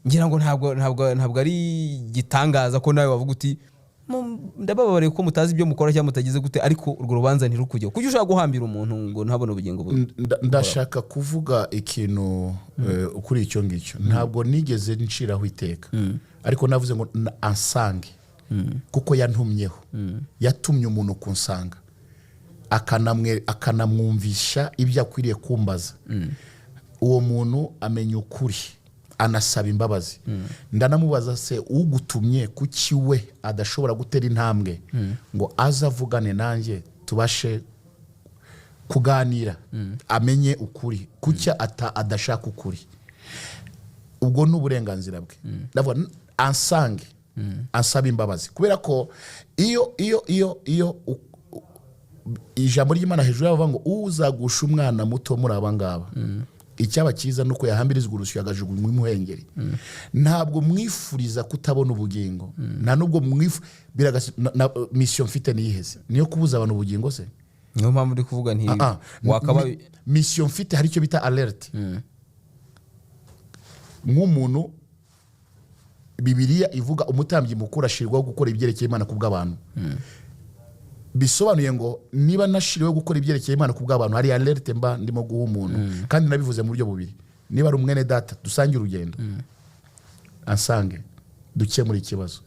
Ngira ngo ntabwo ari gitangaza ko nawe wavuga uti ndababariye ko mutazi ibyo mukora cyangwa mutagize gute, ariko urwo rubanza ntirukujye kuko ushaka guhambira umuntu ngo ntabone ubugingo bwe. Ndashaka kuvuga ikintu ukuri icyo ngicyo. Ntabwo nigeze nciraho iteka, ariko navuze ngo ansange, kuko yantumyeho, yatumye umuntu kunsanga akanamwumvisha ibyo akwiriye kumbaza. Uwo muntu amenya ukuri, anasaba imbabazi. Ndanamubaza se ugutumye kuki we adashobora gutera intambwe ngo azavugane nanjye tubashe kuganira, amenye ukuri, kuki adashaka ukuri. Ubwo n'uburenganzira bwe. Ndavuga ansange, ansaba imbabazi, kubera ko iyo ijambo ry'Imana hejuru yavuga ngo uzagusha umwana muto muri abangaba, icyaba cyiza nuko yahambirizwa urusyo yagajugunywa imuhengeri. Ntabwo mwifuriza kutabona ubugingo, nta nubwo mission mfite niyiheze niyo kubuza abantu ubugingo se. Niyo mpamvu ndi kuvuga nti wakaba mission mfite hari icyo bita alert. Nk'umuntu Bibiliya ivuga umutambyi mukuru ashirwaho gukora ibyerekeye Imana kubw'abantu. Bisobanuye ngo niba nashiriwe gukora ibyerekeye Imana kubw'abantu, hari alert mba ndimo guha umuntu. Kandi nabivuze mu buryo bubiri. Niba ari umwene data dusangiye urugendo, ansange dukemura ikibazo.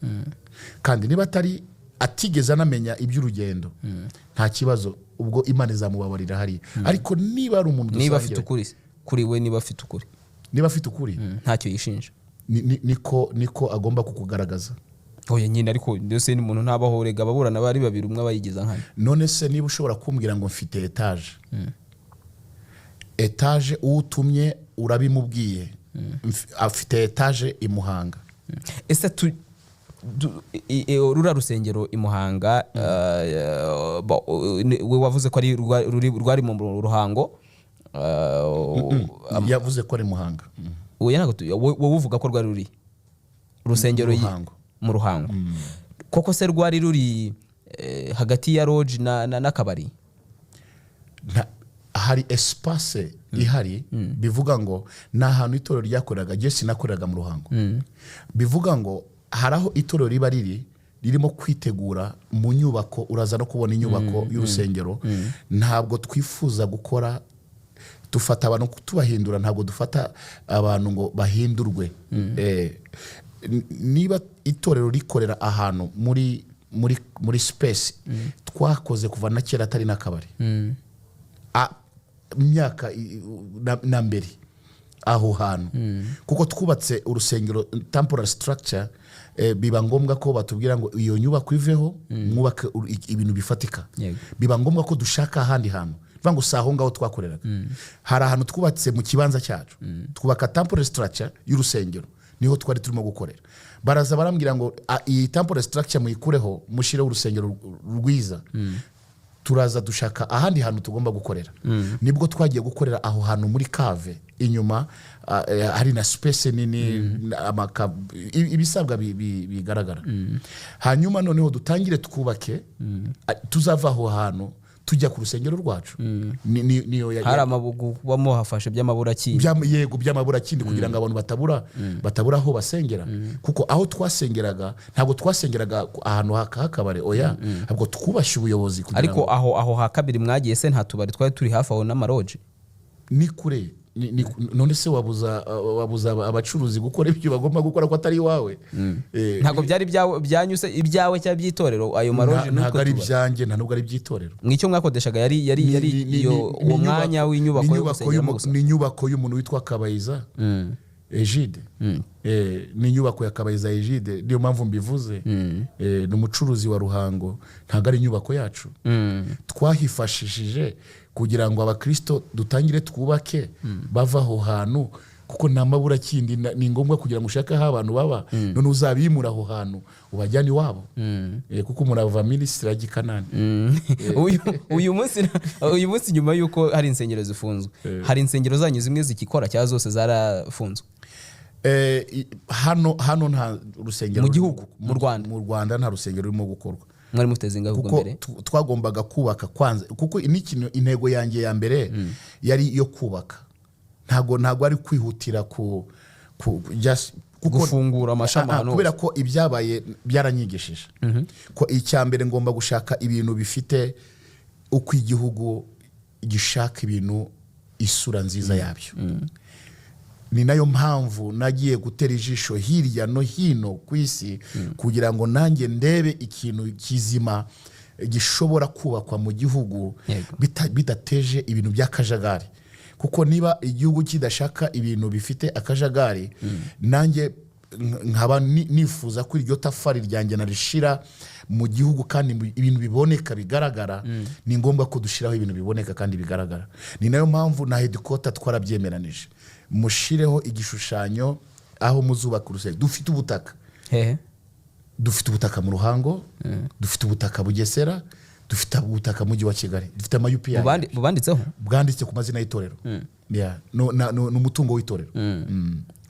Kandi niba atari atigeze anamenya iby'urugendo, nta kibazo, ubwo Imana izamubabarira hari. Ariko niba ari umuntu dusangiye, niba afite ukuri kuri we, niba afite ukuri ntacyo yishinja, niko agomba kukugaragaza. Oya nyine, ariko ndetse n'umuntu ntabaho rega baburana bari babiri, umwe abayigiza nkana. None se niba ushobora kumbwira ngo mfite etage utumye urabimubwiye, afite etage i Muhanga. Ese rura rusengero i Muhanga, we wavuze ko ari rwari mu Ruhango. Yavuze ko ari Muhanga. Wowe uvuga ko rwari ruri urusengero mu Ruhango. Koko se rwari ruri hagati ya lodge n'akabari? Hari espace ihari. Bivuga ngo ni ahantu itorero ryakoreraga. Je sinakoreraga mu Ruhango. Bivuga ngo hari aho itorero riba ririmo kwitegura mu nyubako. Uraza no kubona inyubako y'urusengero. Ntabwo twifuza gukora dufata abantu tubahindura, ntabwo dufata abantu ngo bahindurwe. Niba itorero rikorera ahantu muri space, twakoze kuva na kera atari n'akabari. Myaka na mbere aho hantu kuko twubatse urusengero temporary structure, biba ngombwa ko batubwira ngo iyo nyubako iveho mwubake ibintu bifatika. Biba ngombwa ko dushaka ahandi hantu bivuga ngo saho ngaho twakoreraga. Hari ahantu twubatse mu kibanza cyacu twubaka temporary structure y'urusengero, niho twari turimo gukorera. Baraza barambwira ngo iyi temporary structure muyikureho mushireho urusengero rwiza. Turaza dushaka ahandi hantu tugomba gukorera. Nibwo twagiye gukorera aho hantu muri cave inyuma, hari na space nini, ibisabwa bigaragara. Hanyuma noneho dutangire twubake, tuzava aho hantu tujya ku rusengero rwacu. Niyo hari amabugu bamo hafashe by'amaburakindi, yego by'amaburakindi, kugira ngo abantu batabura aho basengera. Kuko aho twasengeraga ntabwo twasengeraga ahantu hakabare, oya, ntabwo twubashye ubuyobozi. Ariko aho ha kabiri mwagiye se nta tubari twari turi hafi aho n'amaroje? Ni kure. None se wabuza abacuruzi gukora ibyo bagomba gukora ko atari iwawe? Ntabwo byari byanyuse ibyawe cyangwa by'itorero ayo maroje? Ntabwo ari ibyanjye, nta nubwo ari iby'itorero. Mwicyo mwakodeshaga yari uwo mwanya w'inyubako yo gusengeramo gusa? Ni inyubako y'umuntu witwa Kabayiza Egide. Ni inyubako ya Kabayiza Egide, niyo mpamvu mbivuze. Ni umucuruzi wa Ruhango, ntabwo ari inyubako yacu. Twahifashishije kugira ngo abakristo dutangire twubake bava aho hantu, kuko nta mabura kindi. Ni ngombwa kugira ngo ushake aho abantu baba, none uzabimura aho hantu ubajyane iwabo, kuko murava minisitiri Gikanani. uyu munsi nyuma y'uko hari insengero zifunzwe, hari insengero zanyu zimwe zikikora cyangwa zose zarafunzwe? Hano nta rusengero mu gihugu, mu Rwanda nta rusengero rurimo gukorwa. Mwari muteze ingaho mbere? Twagombaga kubaka kwanza, kuko intego yanjye ya mbere yari yo kubaka. Ntago ari kwihutira gufungura amashami hano, kubera ko ibyabaye byaranyigishije ko icya mbere ngomba gushaka ibintu bifite uko igihugu gishaka ibintu isura nziza yabyo. Ni nayo mpamvu nagiye gutera ijisho hirya no hino ku isi, kugira ngo nanjye ndebe ikintu kizima gishobora kubakwa mu gihugu bidateje ibintu by'akajagari. Kuko niba igihugu kidashaka ibintu bifite akajagari, nanjye nkaba nifuza ko iryo tafari ryanjye narishira mu gihugu kandi ibintu biboneka bigaragara. Ni ngombwa ko dushiraho ibintu biboneka kandi bigaragara. Ni nayo mpamvu na headquarter twarabyemeranije, mushireho igishushanyo aho muzubaka urusengero. Dufite ubutaka, dufite ubutaka mu Ruhango, dufite ubutaka Bugesera, dufite ubutaka mujyi wa Kigali, dufite ama UPI bubanditseho, bwanditse ku mazina y'itorero. N'umutungo w'itorero.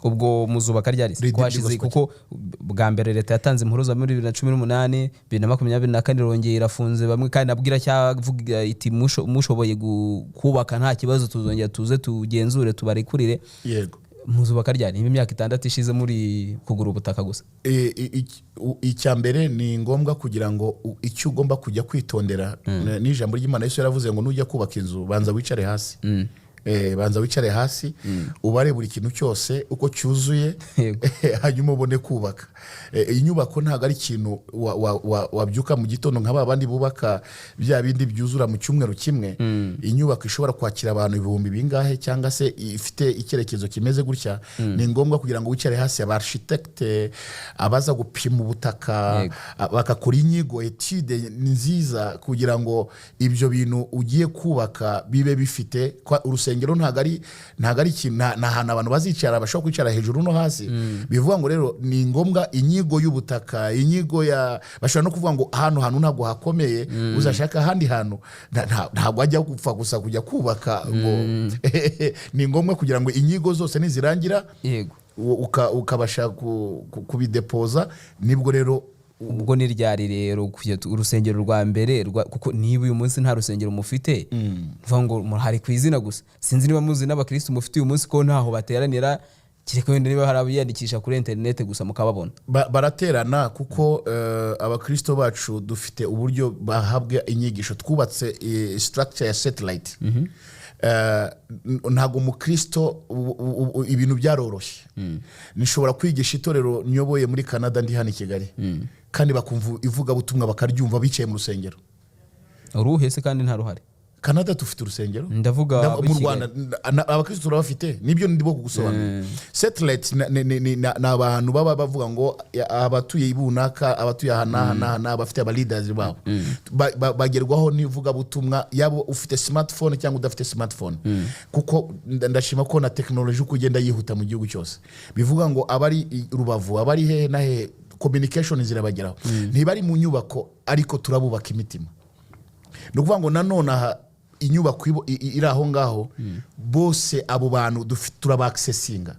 Ubwo muzubaka ryari kwashize? Kuko bwa mbere leta yatanze impuruza muri 2018, 2024 rongeye irafunze bamwe, kandi nabwira cyavuga iti mushoboye kubaka nta kibazo, tuzongera tuze tugenzure tubarekurire. Yego. Muzubaka ryari? Imyaka 6 ishize muri kugura ubutaka gusa. Icya mbere ni ngombwa kugira ngo icyo ugomba kujya kwitondera, n'ijambo ry'Imana Yesu yaravuze ngo nujya kubaka inzu banza wicare hasi. Banza wicare hasi ubare buri kintu cyose uko cyuzuye, hanyuma ubone kubaka. Inyubako ntabwo ari ikintu wabyuka mu gitondo nk'aba bandi bubaka bya bindi byuzura mu cyumweru kimwe. Inyubako ishobora kwakira abantu 1000 bingahe, cyangwa se ifite icyerekezo kimeze gutya. Ni ngombwa kugira ngo wicare hasi aba architect abaza gupima ubutaka, bakakora inyigo etude nziza, kugira ngo ibyo bintu ugiye kubaka bibe bifite urusengero. Ntabwo ari ikintu n'ahantu abantu bazicara bashobora kwicara hejuru no hasi. Bivuga ngo rero ni ngombwa inyigo y'ubutaka, inyigo bashobora no kuvuga ngo hano hantu ntabwo hakomeye, uzashaka ahandi hantu. Ntabwo ajya gupfa gusa kujya kubaka ngo ni ngombwa kugira ngo inyigo zose nizirangira ukabasha kubidepoza. Nibwo rero ubwo ni ryari rero urusengero rwa mbere, kuko niba uyu munsi nta rusengero mufite, mvuga ngo hari ku izina gusa. Sinzi niba muzi n'abakristo mufite uyu munsi ko ntaho bateranira, kireka wenda niba hari abiyandikisha kuri internet gusa mukababona. Baraterana kuko abakristo bacu dufite uburyo bahabwa inyigisho. Twubatse structure ya satellite. Ntago umukristo ibintu byaroroshye. Nishobora kwigisha itorero nyoboye muri Canada ndi hano i Kigali, kandi bakumva ivuga butumwa bakaryumva bicaye mu rusengero. Uruhe se kandi nta ruhari? Canada tufite urusengero ndavuga mu Rwanda abakristo turabafite nibyo ndimo kugusobanurira satellite ni abantu baba bavuga ngo abatuye ibunaka abatuye hana bafite aba leaders babo bagerwaho nivuga butumwa yabo ufite smartphone cyangwa udafite smartphone kuko ndashima ko na technology kugenda yihuta mu gihugu cyose bivuga ngo abari Rubavu abari he na he communication zirabageraho ntibari mu nyubako ariko turabubaka imitima no kuvuga ngo nanone inyubako iri aho ngaho bose abo bantu turaba accessinga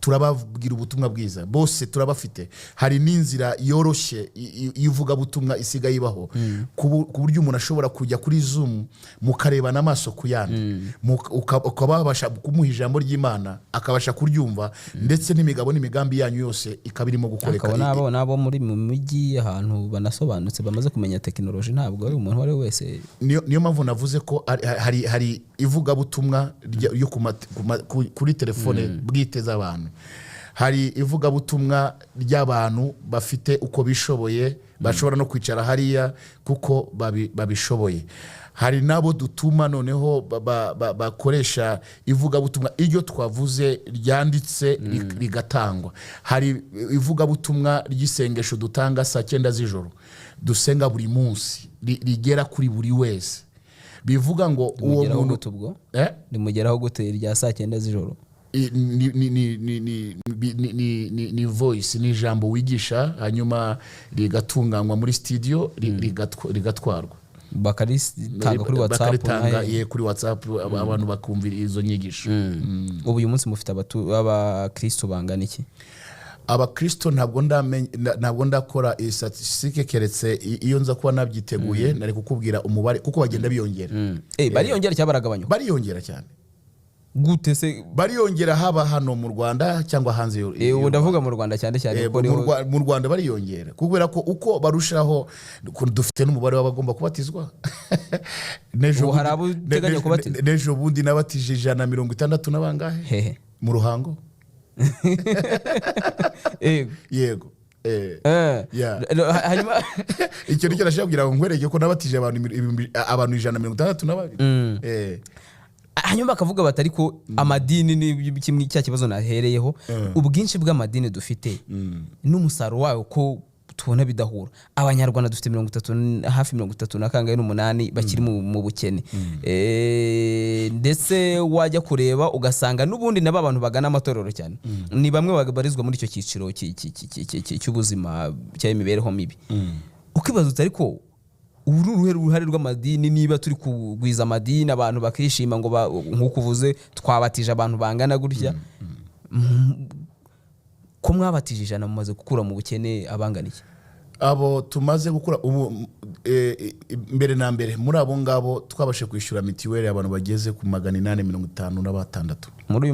turababwira ubutumwa bwiza bose turabafite hari n'inzira yoroshye ivuga butumwa isigaye ibaho ku buryo umuntu ashobora kujya kuri Zoom mukarebana amaso ku yandi ukabasha kumuha ijambo ry'Imana akabasha kuryumva ndetse n'imigabo n'imigambi yanyu yose ikabirimo gukoreka nabo muri mu mijyi ahantu banasobanutse bamaze kumenya technology ntabwo ari umuntu wari wese niyo mpamvu navuze ko hari ivuga butumwa yo kuri telefone bwite z'abantu hari ivuga butumwa ry'abantu bafite uko bishoboye bashobora no kwicara hariya kuko babishoboye hari nabo dutuma noneho bakoresha ivuga butumwa iryo twavuze ryanditse rigatangwa hari ivuga butumwa ry'isengesho dutanga saa 9 z'ijoro dusenga buri munsi rigera kuri buri wese bivuga ngo uwo muntu nimugeraho gute rya saa 9 z'ijoro ni voice ni ijambo wigisha hanyuma rigatunganywa muri studio rigatwarwa bakaritanga kuri WhatsApp kuri WhatsApp abantu bakumvira izo nyigisho ubu uyu munsi mufite abakristo bangana iki abakristo ntabwo ndakora statistique keretse iyo nza kuba nabyiteguye nari kukubwira umubare kuko bagenda biyongera bariyongera cyangwa baragabanywa bariyongera cyane gute se bariyongera haba hano mu Rwanda cyangwa hanze ubu ndavuga mu Rwanda cyane mu Rwanda bariyongera kubera ko uko barushaho dufite n'umubare w'abagomba kubatizwa nejo bundi nabatije 160 n'abangahe mu Ruhango yego hanyuma icyo nicyo nashobora ngo nkwereke ko nabatije abantu 162 hanyuma bakavuga batari ko amadini ni kimwe cya kibazo nahereyeho ubwinshi bw'amadini dufite n'umusaruro wayo ko tubona bidahura abanyarwanda dufite 30 hafi 38 bakiri mu bukene ndetse wajya kureba ugasanga n'ubundi naba abantu bagana amatorero cyane ni bamwe babarizwa muri icyo cyiciro cy'ubuzima cy'imibereho mibi ukibaza utari ko uruhare rw'amadini niba turi kugwiza amadini abantu bakishima ngo nkuko uvuze twabatije abantu bangana gutya ko mwabatije 100 mumaze gukura mu bukene abanganiye abo tumaze gukura mbere na mbere muri abo ngabo twabashe kwishyura mitiweli abantu bageze ku 856 muri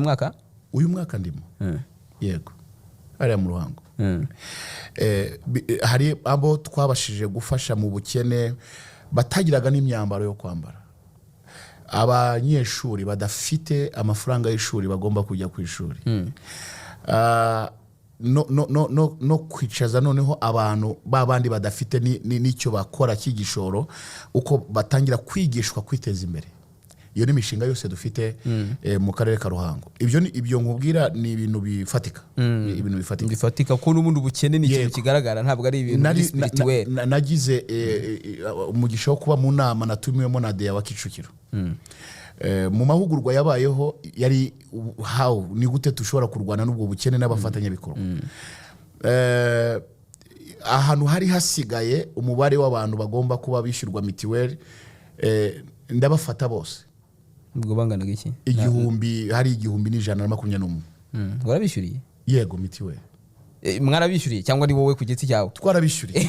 uyu mwaka ndimo yego ari mu Ruhango hari abo twabashije gufasha mu bukene batagiraga n'imyambaro yo kwambara abanyeshuri badafite amafaranga y'ishuri bagomba kujya ku ishuri no kwicaza noneho abantu babandi badafite n'icyo bakora cy'igishoro uko batangira kwigishwa kwiteza imbere iyo ni mishinga yose dufite mu karere ka Ruhango ibyo nkubwira ni ibintu bifatika bifatika ko n'ubundi ubukene ni ikintu kigaragara ntabwo ari ibintu spirituel nagize umugisha wo kuba mu nama natumiwemo na Deya wa Kicukiro mu mahugurwa yabayeho yari ni gute tushobora kurwana n'ubwo bukene n'abafatanyabikorwa ahantu hari hasigaye umubare w'abantu bagomba kuba bishyurwa mitiweli ndabafata bose ubwo banganaga iki hari 1,121 warabishyuriye yego mitiweli mwarabishyuriye cyangwa ari wowe ku giti cyawe twarabishyuriye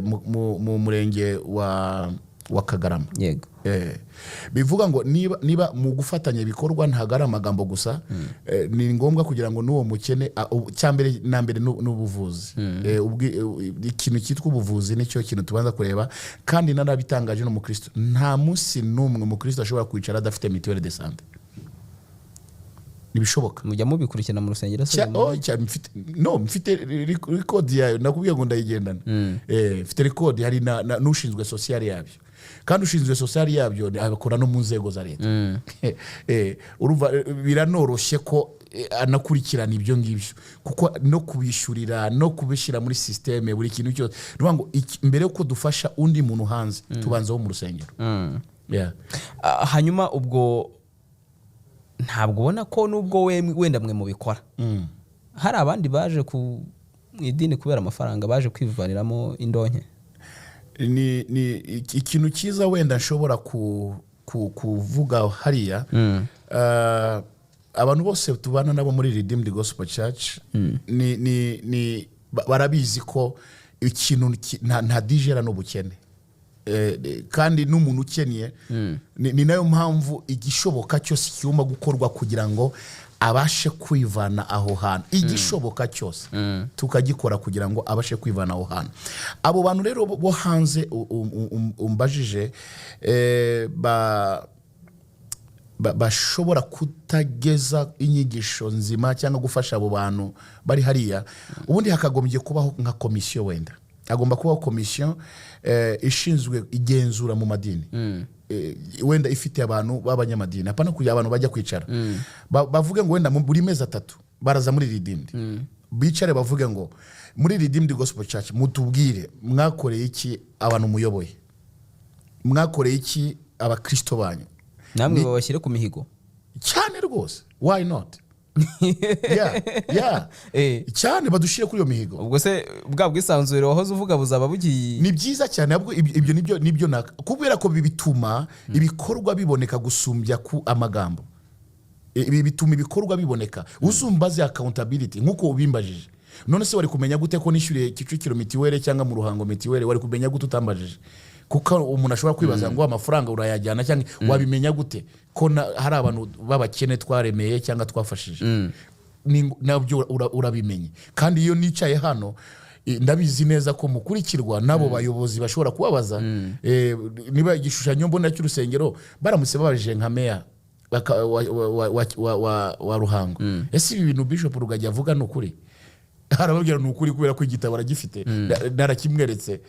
mu murenge wa Kagarama yego bivuga ngo niba mu gufatanya ibikorwa ntagara amagambo gusa ni ngombwa kugira ngo n'uwo mukene cyambere na mbere n'ubuvuzi ikintu cyitwa ubuvuzi nicyo kintu tubanza kureba kandi narabitangaje no mu Kristo nta munsi n'umwe mu Kristo ashobora kwicara adafite mitiweli de santé nibishoboka. mujya mubikurikirana mu rusengero se? Mfite record yayo, nakubwiye ngo ndayigendana. Mfite record, hari n'ushinzwe social yabyo, kandi ushinzwe social yabyo abakora no mu nzego za leta. Urumva biranoroshye ko anakurikirana ibyo ngibyo, kuko no kubishyurira no kubishyira muri systeme buri kintu cyose. Urumva ngo mbere yuko dufasha undi muntu hanze tubanzaho mu rusengero. Hanyuma ubwo ntabwo ubona ko nubwo wenda mwe mubikora, hari abandi baje ku idini kubera amafaranga, baje kwivaniramo indonke? Ni ikintu cyiza wenda nshobora kuvuga hariya. Abantu bose tubana nabo muri Redeemed Gospel Church ni barabizi ko ikintu nta dijera n'ubukene, kandi n'umuntu ukennye ni nayo mpamvu igishoboka cyose cyuma gukorwa kugira ngo abashe kwivana aho hantu. Igishoboka cyose tukagikora kugira ngo abashe kwivana aho hantu. Abo bantu rero bo hanze umbajije bashobora kutageza inyigisho nzima cyangwa gufasha abo bantu bari hariya, ubundi hakagombye kubaho nka komisiyo. Wenda agomba kubaho komisiyo ishinzwe igenzura mu madini, wenda ifite abantu b'abanyamadini, apana kugira abantu bajya kwicara bavuge ngo wenda buri mezi 3 baraza muri Redeemed, bicare bavuge ngo muri Redeemed Gospel Church mutubwire mwakoreye iki abantu muyoboye, mwakoreye iki abakristo banyu, namwe babashyire ku mihigo cyane rwose. Why not? Cyane badushire kuri iyo mihigo. Ubwo se bwa bwisanzure wahoze uvuga buzaba bugiye? Ni byiza cyane, ahubwo ibyo nibyo kubera ko bituma ibikorwa biboneka gusumbya ku amagambo. Ibi bituma ibikorwa biboneka, uzumbaze accountability nkuko ubimbajije. None se wari kumenya gute ko nishyuriye Kicukiro mitiwere cyangwa mu Ruhango mitiwere? Wari kumenya gute utambajije? Kuko umuntu ashobora kwibaza ngo amafaranga urayajyana cyangwa wabimenya gute ko hari abantu babakene twaremeye cyangwa twafashije? Nabyo urabimenye. Kandi iyo nicaye hano ndabizi neza ko mukurikirwa nabo bayobozi bashobora kubabaza. Niba igishushanyo mbona cy'urusengero baramutse babajije nka meya wa Ruhango, ese ibi bintu Bishop Rugagi avuga ni ukuri? Harababwira ni ukuri kubera ko igitabo aragifite, narakimweretse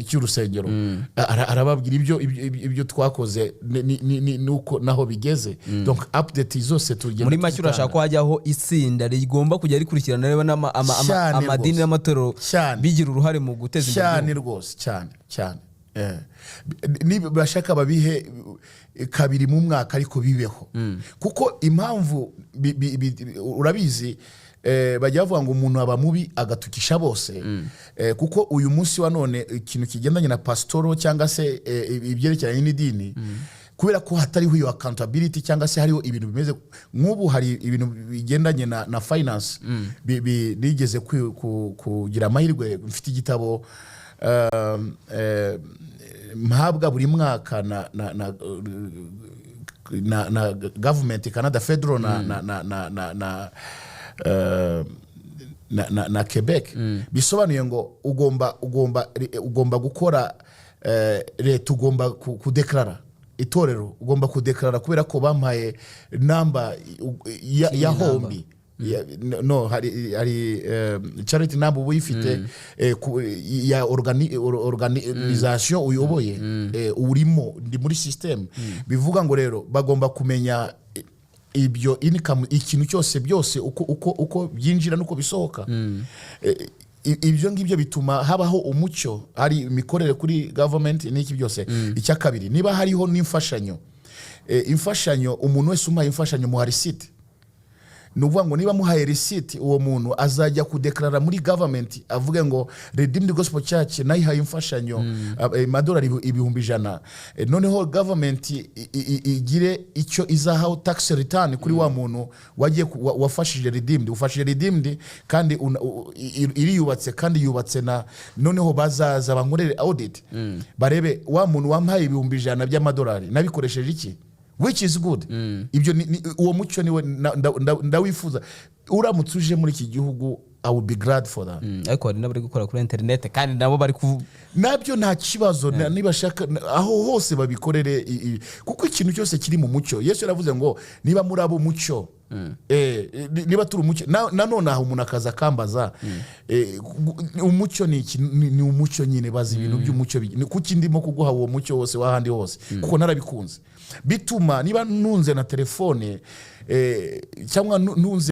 cy'urusengero. Arababwira ibyo twakoze nuko naho bigeze. Donc update zose tugenda muri make urashaka ko hajyaho itsinda rigomba kujya rikurikirana reba amadini n'amatorero bigira uruhare mu guteza imbere cyane rwose cyane. Niba bashaka babihe kabiri mu mwaka ariko bibeho, kuko impamvu urabizi bajya bavuga ngo umuntu aba mubi agatukisha bose. Kuko uyu munsi wa none ikintu kigendanye na pastoro cyangwa se ibyerekeranye n'idini, kubera ko hatariho iyo accountability cyangwa se hariho ibintu bimeze nk'ubu, hari ibintu bigendanye na finance bigeze kugira amahirwe. Mfite igitabo mpabwa buri mwaka na government Canada Federal na Quebec. Bisobanuye ngo ugomba gukora leta, ugomba kudeklara itorero, ugomba kudeklara kubera ko bampaye namba ya hombi. No, hari charity nabo uyifite ya organisation uyoboye, urimo ndi muri system. Bivuga ngo rero bagomba kumenya ibyo income, ikintu cyose byose uko byinjira nuko bisohoka. Ibyo ngibyo bituma habaho umucyo, hari imikorere kuri government n'iki byose. Icya kabiri, niba hariho n'imfashanyo, umuntu wese umuhaye imfashanyo muha receipt. Nuvuga ngo niba muhaye receipt, uwo muntu azajya kudeklara muri government avuge ngo Redeemed Gospel Church nayihaye imfashanyo $100 100. Noneho government igire icyo izahaho tax return kuri wa muntu wagiye wafashije Redeemed, ufashije Redeemed kandi iriyubatse kandi yubatse na. Noneho bazaza bankorere audit barebe wa muntu wampaye $100 by'amadolari nabikoresheje iki. which is good. Ibyo uwo mucyo niwe ndawifuza uramutse uje muri iki gihugu. I would be glad for that. Ariko hari n'abari gukora kuri internet kandi nabo bari nabyo nta kibazo niba shaka aho hose babikorere kuko ikintu cyose kiri mu mucyo. Yesu yaravuze ngo niba muri abo mucyo niba turi umucyo nanone aho umuntu akaza kambaza umucyo ni umucyo nyine bazi ibintu by'umucyo kuki ndimo kuguha uwo mucyo wose wahandi hose kuko narabikunze bituma niba nunze na telefone cyangwa nunze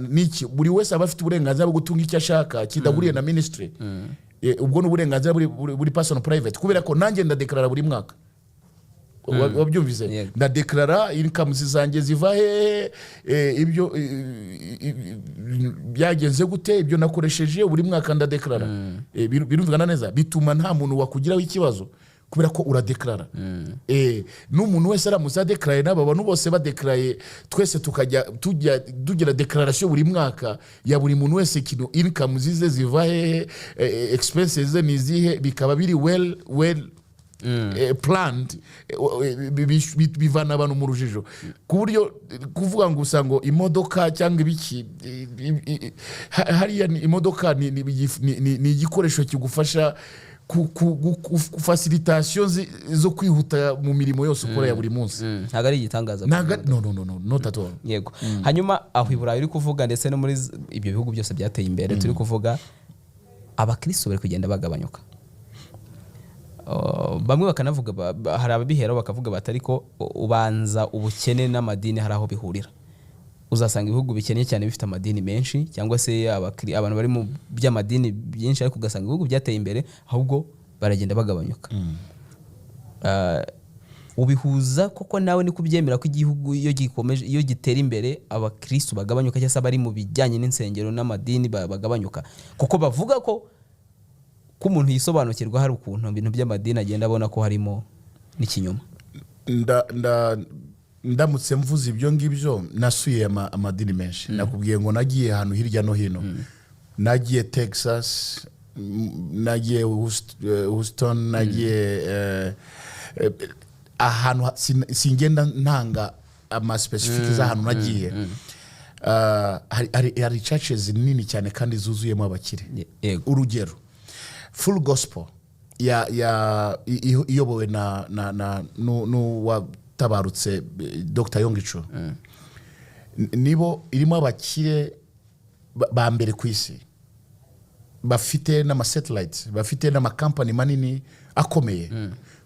niki buri wese aba afite uburenganzira bwo gutunga icyo ashaka kidahuriye na ministry. Ubwo n'uburenganzira buri personal private kubera ko nanjye ndadeklarara buri mwaka. Wabyumvise ndadeklarara income zanjye ziva ibyo byagenze gute ibyo nakoresheje buri mwaka ndadeklarara. Birumvikana neza bituma nta muntu wakugiraho ikibazo kubera ko uradeklarara. N'umuntu wese aramuza deklaraye n'abantu bose badeklaraye twese tukajya tugira declaration buri mwaka ya buri muntu wese kintu income zize ziva expenses ze nizihe bikaba biri well planned bivana abantu mu rujijo ku buryo kuvuga ngo usango imodoka cyangwa ibiki hariya imodoka ni igikoresho kigufasha facilitation zo kwihuta mu mirimo yose ukora ya buri munsi. Ntago ari igitangaza. No not at all. Yego. Hanyuma aho i Burayi uri kuvuga ndetse no muri ibyo bihugu byose byateye imbere turi kuvuga abakristo bari kugenda bagabanyuka. Bamwe bakanavuga hari ababiheraho bakavuga batari ko ubanza ubukene n'amadini hari aho bihurira. Uzasanga ibihugu bikeneye cyane bifite amadini menshi cyangwa se abantu bari mu by'amadini byinshi ariko ugasanga ibihugu byateye imbere ahubwo baragenda bagabanyuka. Ubihuza koko nawe ni kubyemera ko igihugu iyo gitera imbere abakristo bagabanyuka cyangwa se bari mu bijyanye n'insengero n'amadini bagabanyuka kuko bavuga ko umuntu yisobanukirwa hari ukuntu ibintu by'amadini agenda abona ko harimo n'ikinyoma. Ndamutse mvuze ibyo ngibyo nasuye amadini menshi. Nakubwiye ngo nagiye ahantu hirya no hino. Nagiye Texas, nagiye Houston, nagiye ahantu singenda ntanga ama specific z'ahantu nagiye. Hari churches nini cyane kandi zuzuyemo abakire. Urugero Full Gospel iyobowe na tabarutse Dr. Yongicho. Nibo irimo abakire ba mbere ku isi bafite n'ama satellites bafite n'ama company manini akomeye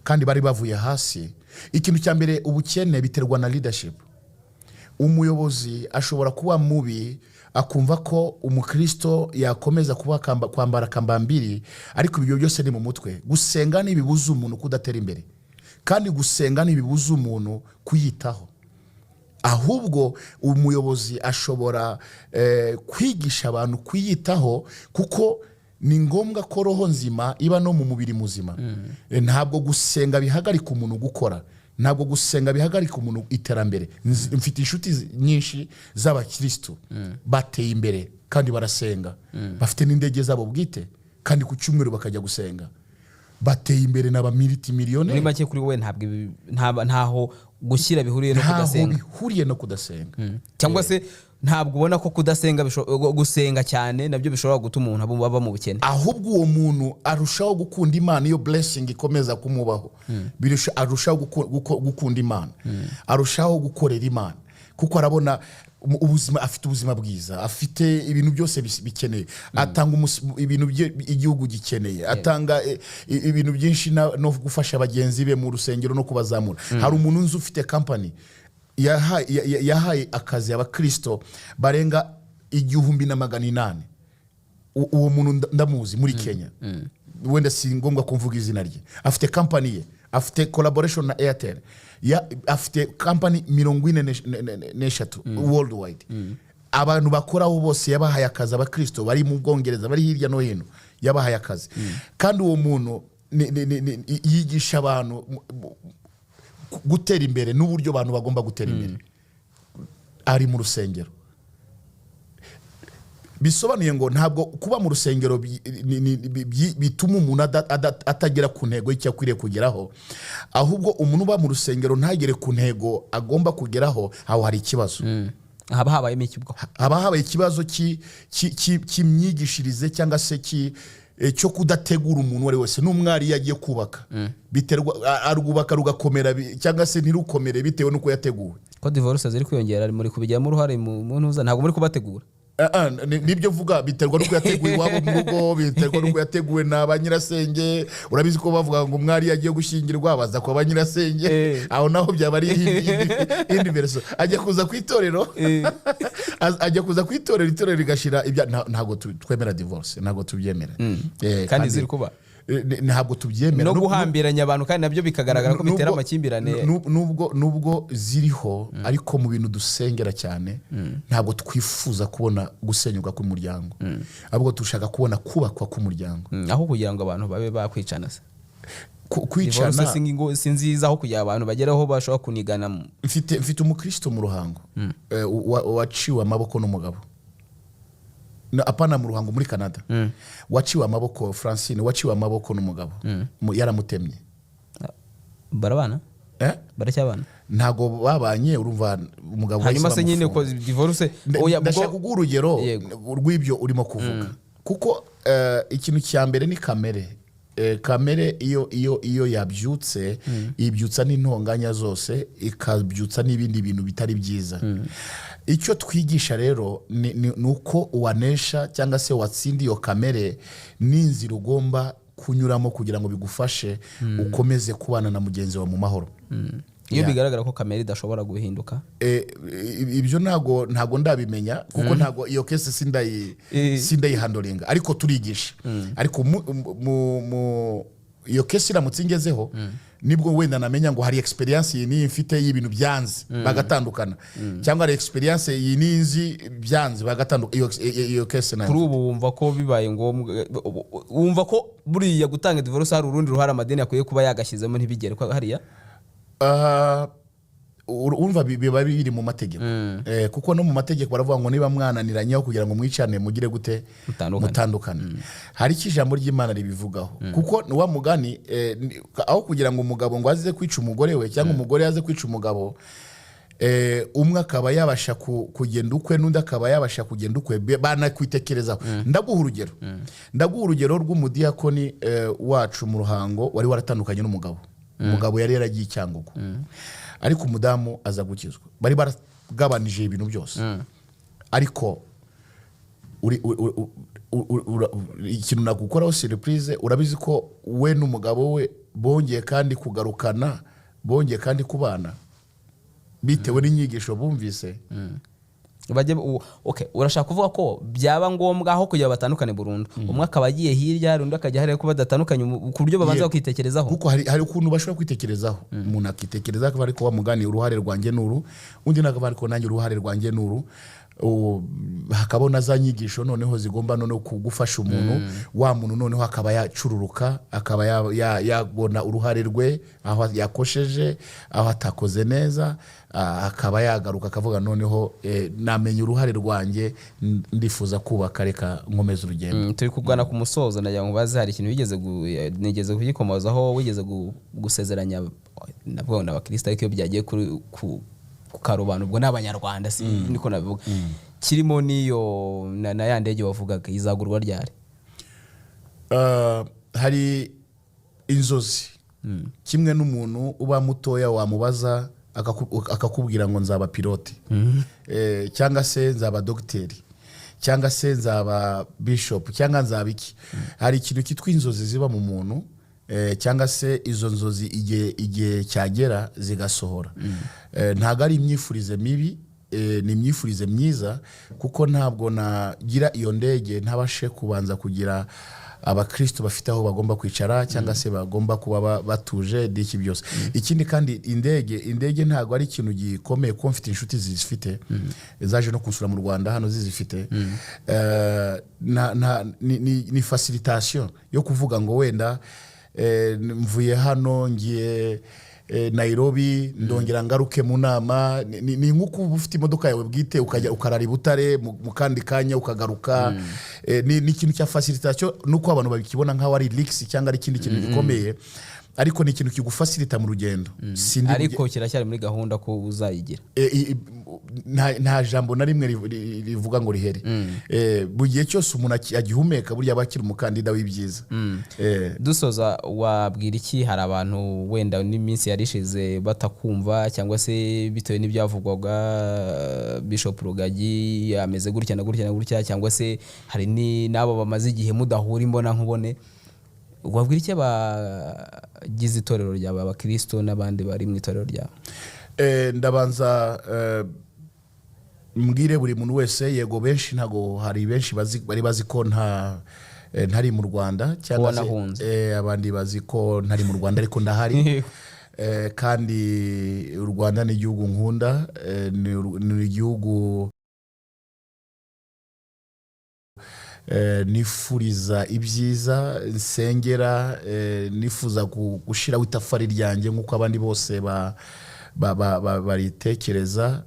kandi bari bavuye hasi. Ikintu cya mbere ubukene biterwa na leadership. Umuyobozi ashobora kuba mubi akumva ko umukristo yakomeza kuba kwambara kambambiri ariko ibyo byose ni mu mutwe. Gusenga ni bibuza umuntu kudatera imbere kandi gusenga ntibibuza umuntu kuyitaho. Ahubwo umuyobozi ashobora kwigisha abantu kuyitaho kuko ni ngombwa ko roho nzima iba no mu mubiri muzima. Ntabwo gusenga bihagarika umuntu gukora, ntabwo gusenga bihagarika umuntu iterambere. Mfite inshuti nyinshi z'abakristo bateye imbere kandi barasenga, bafite n'indege zabo bwite kandi ku cyumweru bakajya gusenga. Bateye imbere n'aba miliyoni. Muri make kuri wowe ntaho gushyira bihuriye no kudasenga. Ntaho bihuriye no kudasenga. Cyangwa se ntabwo ubona ko kudasenga gusenga cyane nabyo bishobora gutuma umuntu baba mu bukene. Ahubwo uwo muntu arushaho gukunda Imana, iyo blessing ikomeza kumubaho. Arushaho gukunda Imana, arushaho gukorera Imana kuko arabona ubuzima, afite ubuzima bwiza, afite ibintu byose bikeneye, atanga ibintu igihugu gikeneye, atanga ibintu byinshi no gufasha bagenzi be mu rusengero no kubazamura. Hari umuntu nzi ufite company yahaye akazi abakristo barenga 1,800. Uwo muntu ndamuzi muri Kenya. Wenda si ngombwa kumvuga izina rye. Afite company ye, afite collaboration na Airtel, afite company 43 worldwide. Abantu bakoraho bose yabahaye akazi abakristo bari mu Bwongereza, bari hirya no hino, yabahaye akazi. Kandi uwo muntu yigisha abantu gutera imbere n'uburyo abantu bagomba gutera imbere. Ari mu rusengero. bisobanuye ngo ntabwo kuba mu rusengero bituma umuntu atagera ku ntego y'icyo akwiriye kugeraho, ahubwo umuntu uba mu rusengero ntagere ku ntego agomba kugeraho, aho hari ikibazo. haba habayemo iki ubwo? haba habaye ikibazo cy'imyigishirize cyangwa se cyo kudategura umuntu uwo ari wese. N'umwari iyo agiye kubaka arwubaka rugakomera cyangwa se ntirukomere bitewe n'uko yateguwe. Ko divorce ziri kwiyongera muri kubijyamo uruhare mu ntuza, ntabwo muri kubategura? Nibyo vuga, biterwa n'uko yateguwe iwabo mu rugo, biterwa n'uko yateguwe na ba nyirasenge. Urabizi ko bavuga ngo umwari yagiye gushyingirwa baza kwa ba nyirasenge, aho naho byaba ari indi verso. Ajya kuza ku itorero itorero rigashira ntabwo twemera divorce, ntabwo tubyemera. Kandi ziri kuba ntabwo tubyemera, no guhambiranya abantu, kandi nabyo bikagaragara ko bitera amakimbirane. Nubwo ziriho, ariko mu bintu dusengera cyane ntabwo twifuza kubona gusenyuka k'umuryango, ahubwo dushaka kubona kubakwa k'umuryango, aho kugira ngo abantu babe bakwicana se. Kwicana si nziza, aho kugira abantu bageraho bashobora kunigana. Mfite umukristo mu Ruhango waciwe amaboko n'umugabo, apana mu Ruhango muri Canada, waciwe amaboko. Francine waciwe amaboko n'umugabo, yaramutemye. Barabana? Baracyabana? Ntago babanye, urumva umugabo hanyuma se nyine ko divorce. Ndashaka kuguha urugero rw'ibyo urimo kuvuga, kuko ikintu cya mbere ni kamere. Kamere iyo yabyutse ibyutsa n'intonganya zose, ikabyutsa n'ibindi bintu bitari byiza. Icyo twigisha rero ni uko uwanesha cyangwa se watsinda iyo kamere n'inzira ugomba kunyuramo kugira ngo bigufashe ukomeze kubana na mugenzi wawe mu mahoro. Iyo bigaragara ko kamere idashobora guhinduka, ibyo ntago ndabimenya, kuko ntago iyo case sindayihandoringa, ariko turigisha. Ariko iyo case iramutse ingezeho, nibwo wenda namenya ngo hari experience iyi ni mfite y'ibintu byanze bagatandukana, cyangwa hari experience iyi ninzi byanze bagatandukana. Iyo case nayo kuri ubu wumva ko bibaye ngombwa, wumva ko buriya gutanga divorce hari urundi ruhare amadini akwiye kuba yagashyizemo ntibigere ko hariya? Urumva biba biri mu mategeko, kuko no mu mategeko baravuga ngo niba mwananiranyeho kugira ngo mwicane mugire gute mutandukane. Hari ijambo ry'Imana ribivugaho, kuko wa mugani aho kugira ngo umugabo ngo aze kwica umugore we cyangwa umugore yaze kwica umugabo, umwe akaba yabasha kugenda ukwe n'undi akaba yabasha kugenda ukwe, banakwitekerezaho. Ndaguha urugero rw'umudiyakoni wacu mu Ruhango wari waratandukanye n'umugabo. Umugabo yari yaragiye Cyangugu, ariko umudamu aza gukizwa. Bari baragabanije ibintu byose, ariko ikintu nagukoraho surprise. Urabizi ko we n'umugabo we bongeye kandi kugarukana, bongeye kandi kubana bitewe n'inyigisho bumvise. Urashaka kuvuga ko byaba ngombwa aho kugira batandukane burundu, umwe akaba agiye hirya undi akajya hariya, ko badatandukanye ku buryo babanza kwitekerezaho? Kuko hari ukuntu bashobora kwitekerezaho. Umuntu akitekereza ko ariko wamugani uruhare rwanjye nuru, undi nakavuga ariko nanjye uruhare rwanjye nuru. Hakabona za nyigisho noneho zigomba noneho kugufasha umuntu, wa muntu noneho akaba yacururuka, akaba yabona uruhare rwe aho yakosheje, aho atakoze neza, akaba yagaruka akavuga noneho namenye uruhare rwanjye, ndifuza kubaka, reka nkomeza urugendo. Turi kugana ku musozo, nagira ngo baze hari ikintu nigeze kugikomozaho, wigeze gusezeranya nabwo n'abakristo, ariko iyo byagiye ku karubanda ubwo n'abanyarwanda, si niko nabivuga, kirimo niyo na ya ndege wavugaga izagurwa ryari? Hari inzozi, kimwe n'umuntu uba mutoya wamubaza akakubwira ngo nzaba pilote, cyangwa se nzaba dogiteri, cyangwa se nzaba bishop, cyangwa nzaba iki. Hari ikintu kitwa inzozi ziba mu muntu, cyangwa se izo nzozi igihe cyagera zigasohora. Ntago ari imyifurize mibi, ni imyifurize myiza, kuko ntabwo nagira iyo ndege ntabashe kubanza kugira abakristo bafite aho bagomba kwicara, cyangwa se bagomba kuba batuje n'iki byose. Ikindi kandi indege ntago ari ikintu gikomeye, ko mfite inshuti zifite zaje no kunsura mu Rwanda hano zizifite. Ni facilitation yo kuvuga ngo wenda mvuye hano ngiye Nairobi ndongera ngaruke mu nama. Ni nk'uko uba ufite imodoka yawe bwite ukajya ukarara i Butare mu kandi kanya ukagaruka. Ni ikintu cya facilitation nuko abantu babikibona nkaho ari leaks cyangwa ari ikindi kintu gikomeye, ariko ni ikintu kigufasilita mu rugendo. Ariko kiracyari muri gahunda ko uzayigira. Nta jambo na rimwe rivuga ngo rihere. Mu gihe cyose umuntu agihumeka burya bakira umukandida w'ibyiza. Dusoza, wabwira iki hari abantu wenda n'iminsi yarishize batakumva cyangwa se bitewe n'ibyavugwaga Bishop Rugagi ameze gutya na gutya na gutya, cyangwa se hari n'abo bamaze igihe mudahura imbona nkubone, wabwira iki abagize itorero ry'aba bakristo n'abandi bari mu itorero ryabo? Ndabanza mbwire buri muntu wese, yego benshi ntago hari benshi bari bazi ko ntari mu Rwanda, cyangwa se abandi bazi ko ntari mu Rwanda ariko ndahari. Kandi u Rwanda ni igihugu nkunda, ni igihugu nifuriza ibyiza, nsengera, nifuza gushiraho itafari ryanjye nk'uko abandi bose baritekereza.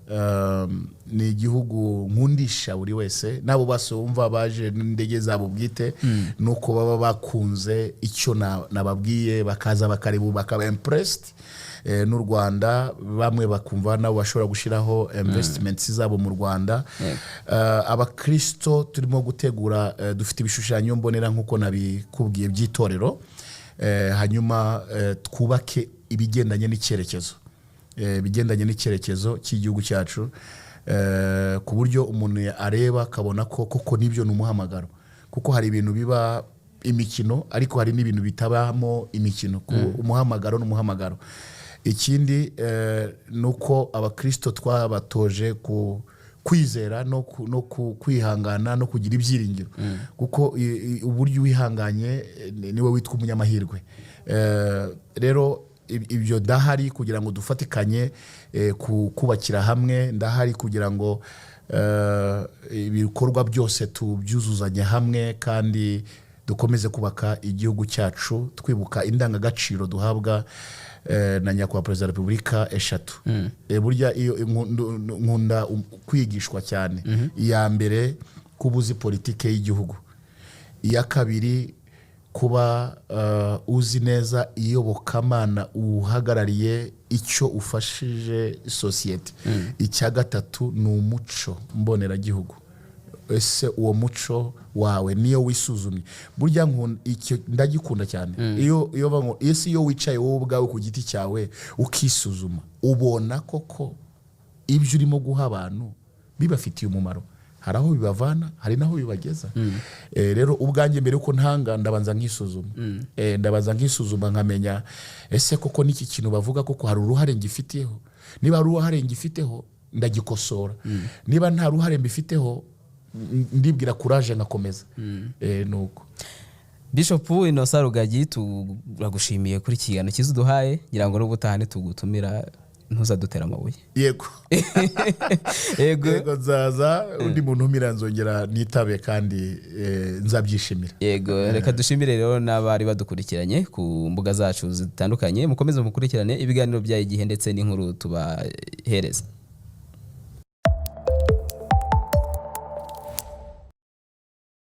Ni igihugu nkundisha buri wese, nabo basumva baje n'indege zabo bwite, nuko baba bakunze icyo nababwiye, bakaza bakareba bakaba impressed n'u Rwanda, bamwe bakumva nabo bashobora gushiraho investments zabo mu Rwanda. Abakristo turimo gutegura, dufite ibishushanyo mbonera nk'uko nabikubwiye by'itorero, hanyuma twubake ibigendanye n'icyerekezo cy'igihugu cyacu, ku buryo umuntu areba akabona ko koko nibyo n'umuhamagaro, kuko hari ibintu biba imikino ariko hari n'ibintu bitabamo imikino. Umuhamagaro n'umuhamagaro. Ikindi nuko abakristo twabatoje kwizera no kwihangana no kugira ibyiringiro, kuko uburyo wihanganye niwe witwa umunyamahirwe. Rero ibyo ndahari kugira ngo dufatikanye kubakira hamwe, ndahari kugira ngo ibikorwa byose tubyuzuzanye hamwe kandi dukomeze kubaka igihugu cyacu, twibuka indangagaciro duhabwa na nyakubahwa Perezida wa Repubulika eshatu. Burya iyo nkunda kwigishwa cyane. Iya mbere, kuba uzi politike y'igihugu. Iya kabiri, kuba uzi neza iyobokamana uhagarariye icyo ufashije sosiyete. Icya gatatu ni umuco mboneragihugu. Ese uwo muco wawe niyo wisuzumye. Burya icyo ndagikunda cyane. Iyo wicaye wowe ubwawe ku giti cyawe ukisuzuma, ubona koko ibyo urimo guha abantu bibafitiye umumaro. Hari aho bibavana, hari naho bibageza. Rero ubwanjye mbere yuko ntanga ndabanza nkisuzuma, nkamenya ese koko n'iki kintu bavuga koko hari uruhare ngifiteho. Niba hari uruhare ngifiteho ndagikosora, niba nta ruhare mbifiteho ndibwira courage ngakomeza. Nuko Bishop Innocent Rugagi, turagushimiye kuri kiganiro cyiza uduhaye, ngira ngo n'ubutahane tugutumira ntuzadutera amabuye. Yego nzaza, undi muntu miranzongera nitabe kandi nzabyishimira. Yego, reka dushimire rero n'abari badukurikiranye ku mbuga zacu zitandukanye. Mukomeze mukurikirane ibiganiro bya Igihe ndetse n'inkuru tubahereza.